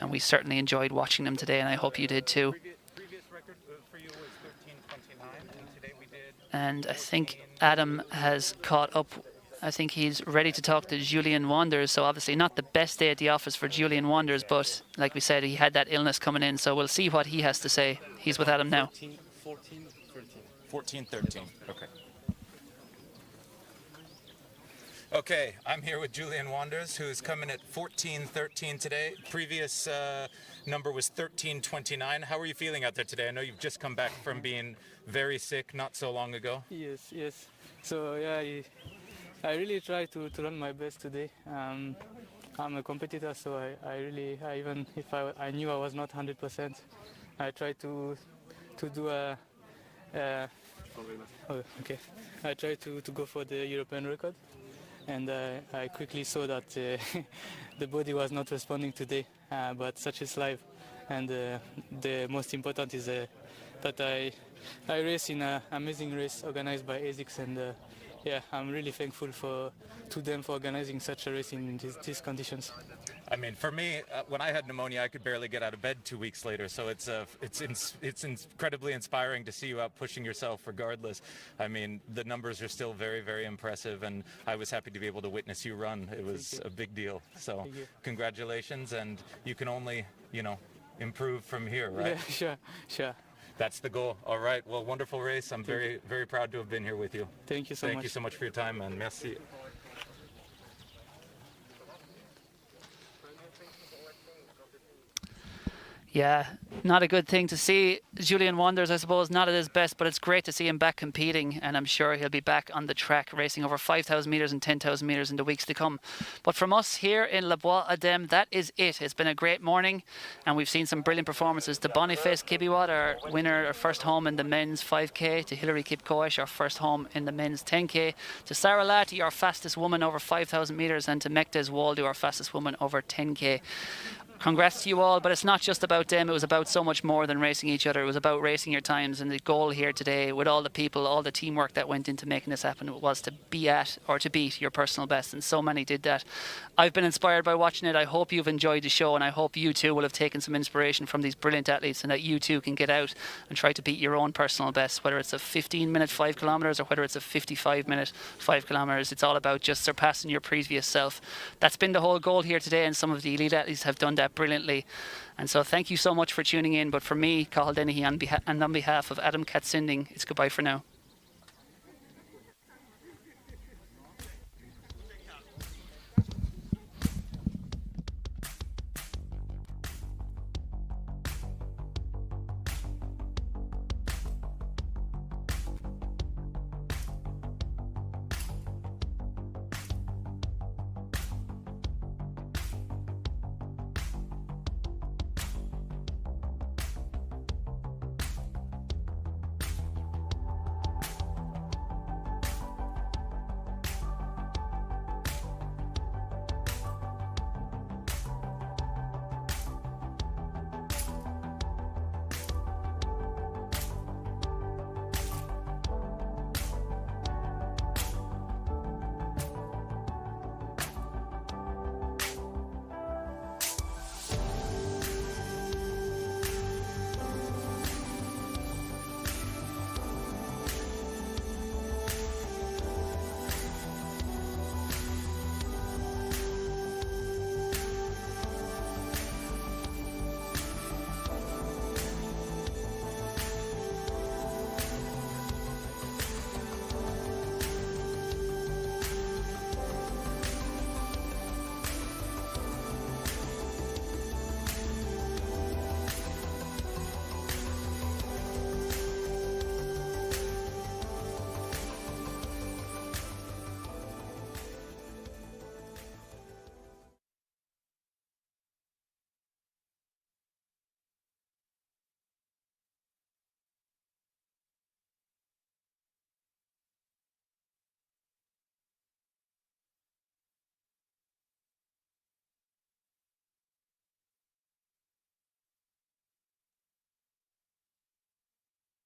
And we certainly enjoyed watching them today, and I hope you did too. And I think Adam has caught up. I think he's ready to talk to Julian Wanders. So obviously not the best day at the office for Julian Wanders, but like we said, he had that illness coming in. So we'll see what he has to say. He's with Adam now. 14-13. Okay. Okay, I'm here with Julian Wanders, who's coming at 14-13 today. Previous number was 13-29. How are you feeling out there today? I know you've just come back from being very sick not so long ago. Yes. So yeah, I really try to run my best today. I'm a competitor, so I even if I knew I was not 100%, I tried to do a. I tried to go for the European record, and I quickly saw that the body was not responding today. But such is life, and the most important is that I race in an amazing race organized by ASICS, and yeah, I'm really thankful to them for organizing such a race in these conditions. I mean, for me, when I had pneumonia, I could barely get out of bed 2 weeks later. So it's incredibly inspiring to see you out pushing yourself regardless. I mean, the numbers are still very, very impressive, and I was happy to be able to witness you run. It was a big deal. So congratulations, and you can only, improve from here, right? Yeah, sure. That's the goal. All right. Well, wonderful race. I'm very, very proud to have been here with you. Thank you so much. Thank you so much for your time, and merci. Yeah, not a good thing to see. Julian Wanders, I suppose, not at his best, but it's great to see him back competing, and I'm sure he'll be back on the track racing over 5,000 metres and 10,000 metres in the weeks to come. But from us here in La Bois-Adem, that is it. It's been a great morning, and we've seen some brilliant performances. To Boniface Kibiwat, our winner, our first home in the men's 5K. To Hilary Kipkoesh, our first home in the men's 10K. To Sarah Latti, our fastest woman over 5,000 metres, and to Mektes Waldu, our fastest woman over 10K. Congrats to you all, but it's not just about them. It was about so much more than racing each other. It was about racing your times, and the goal here today with all the people, all the teamwork that went into making this happen was to be at or to beat your personal best, and so many did that. I've been inspired by watching it. I hope you've enjoyed the show, and I hope you too will have taken some inspiration from these brilliant athletes, and that you too can get out and try to beat your own personal best, whether it's a 15-minute 5 kilometres or whether it's a 55-minute 5 kilometres. It's all about just surpassing your previous self. That's been the whole goal here today, and some of the elite athletes have done that brilliantly. And so thank you so much for tuning in. But for me, Cathal Dennehy, and on behalf of Adam Katzinding, it's goodbye for now.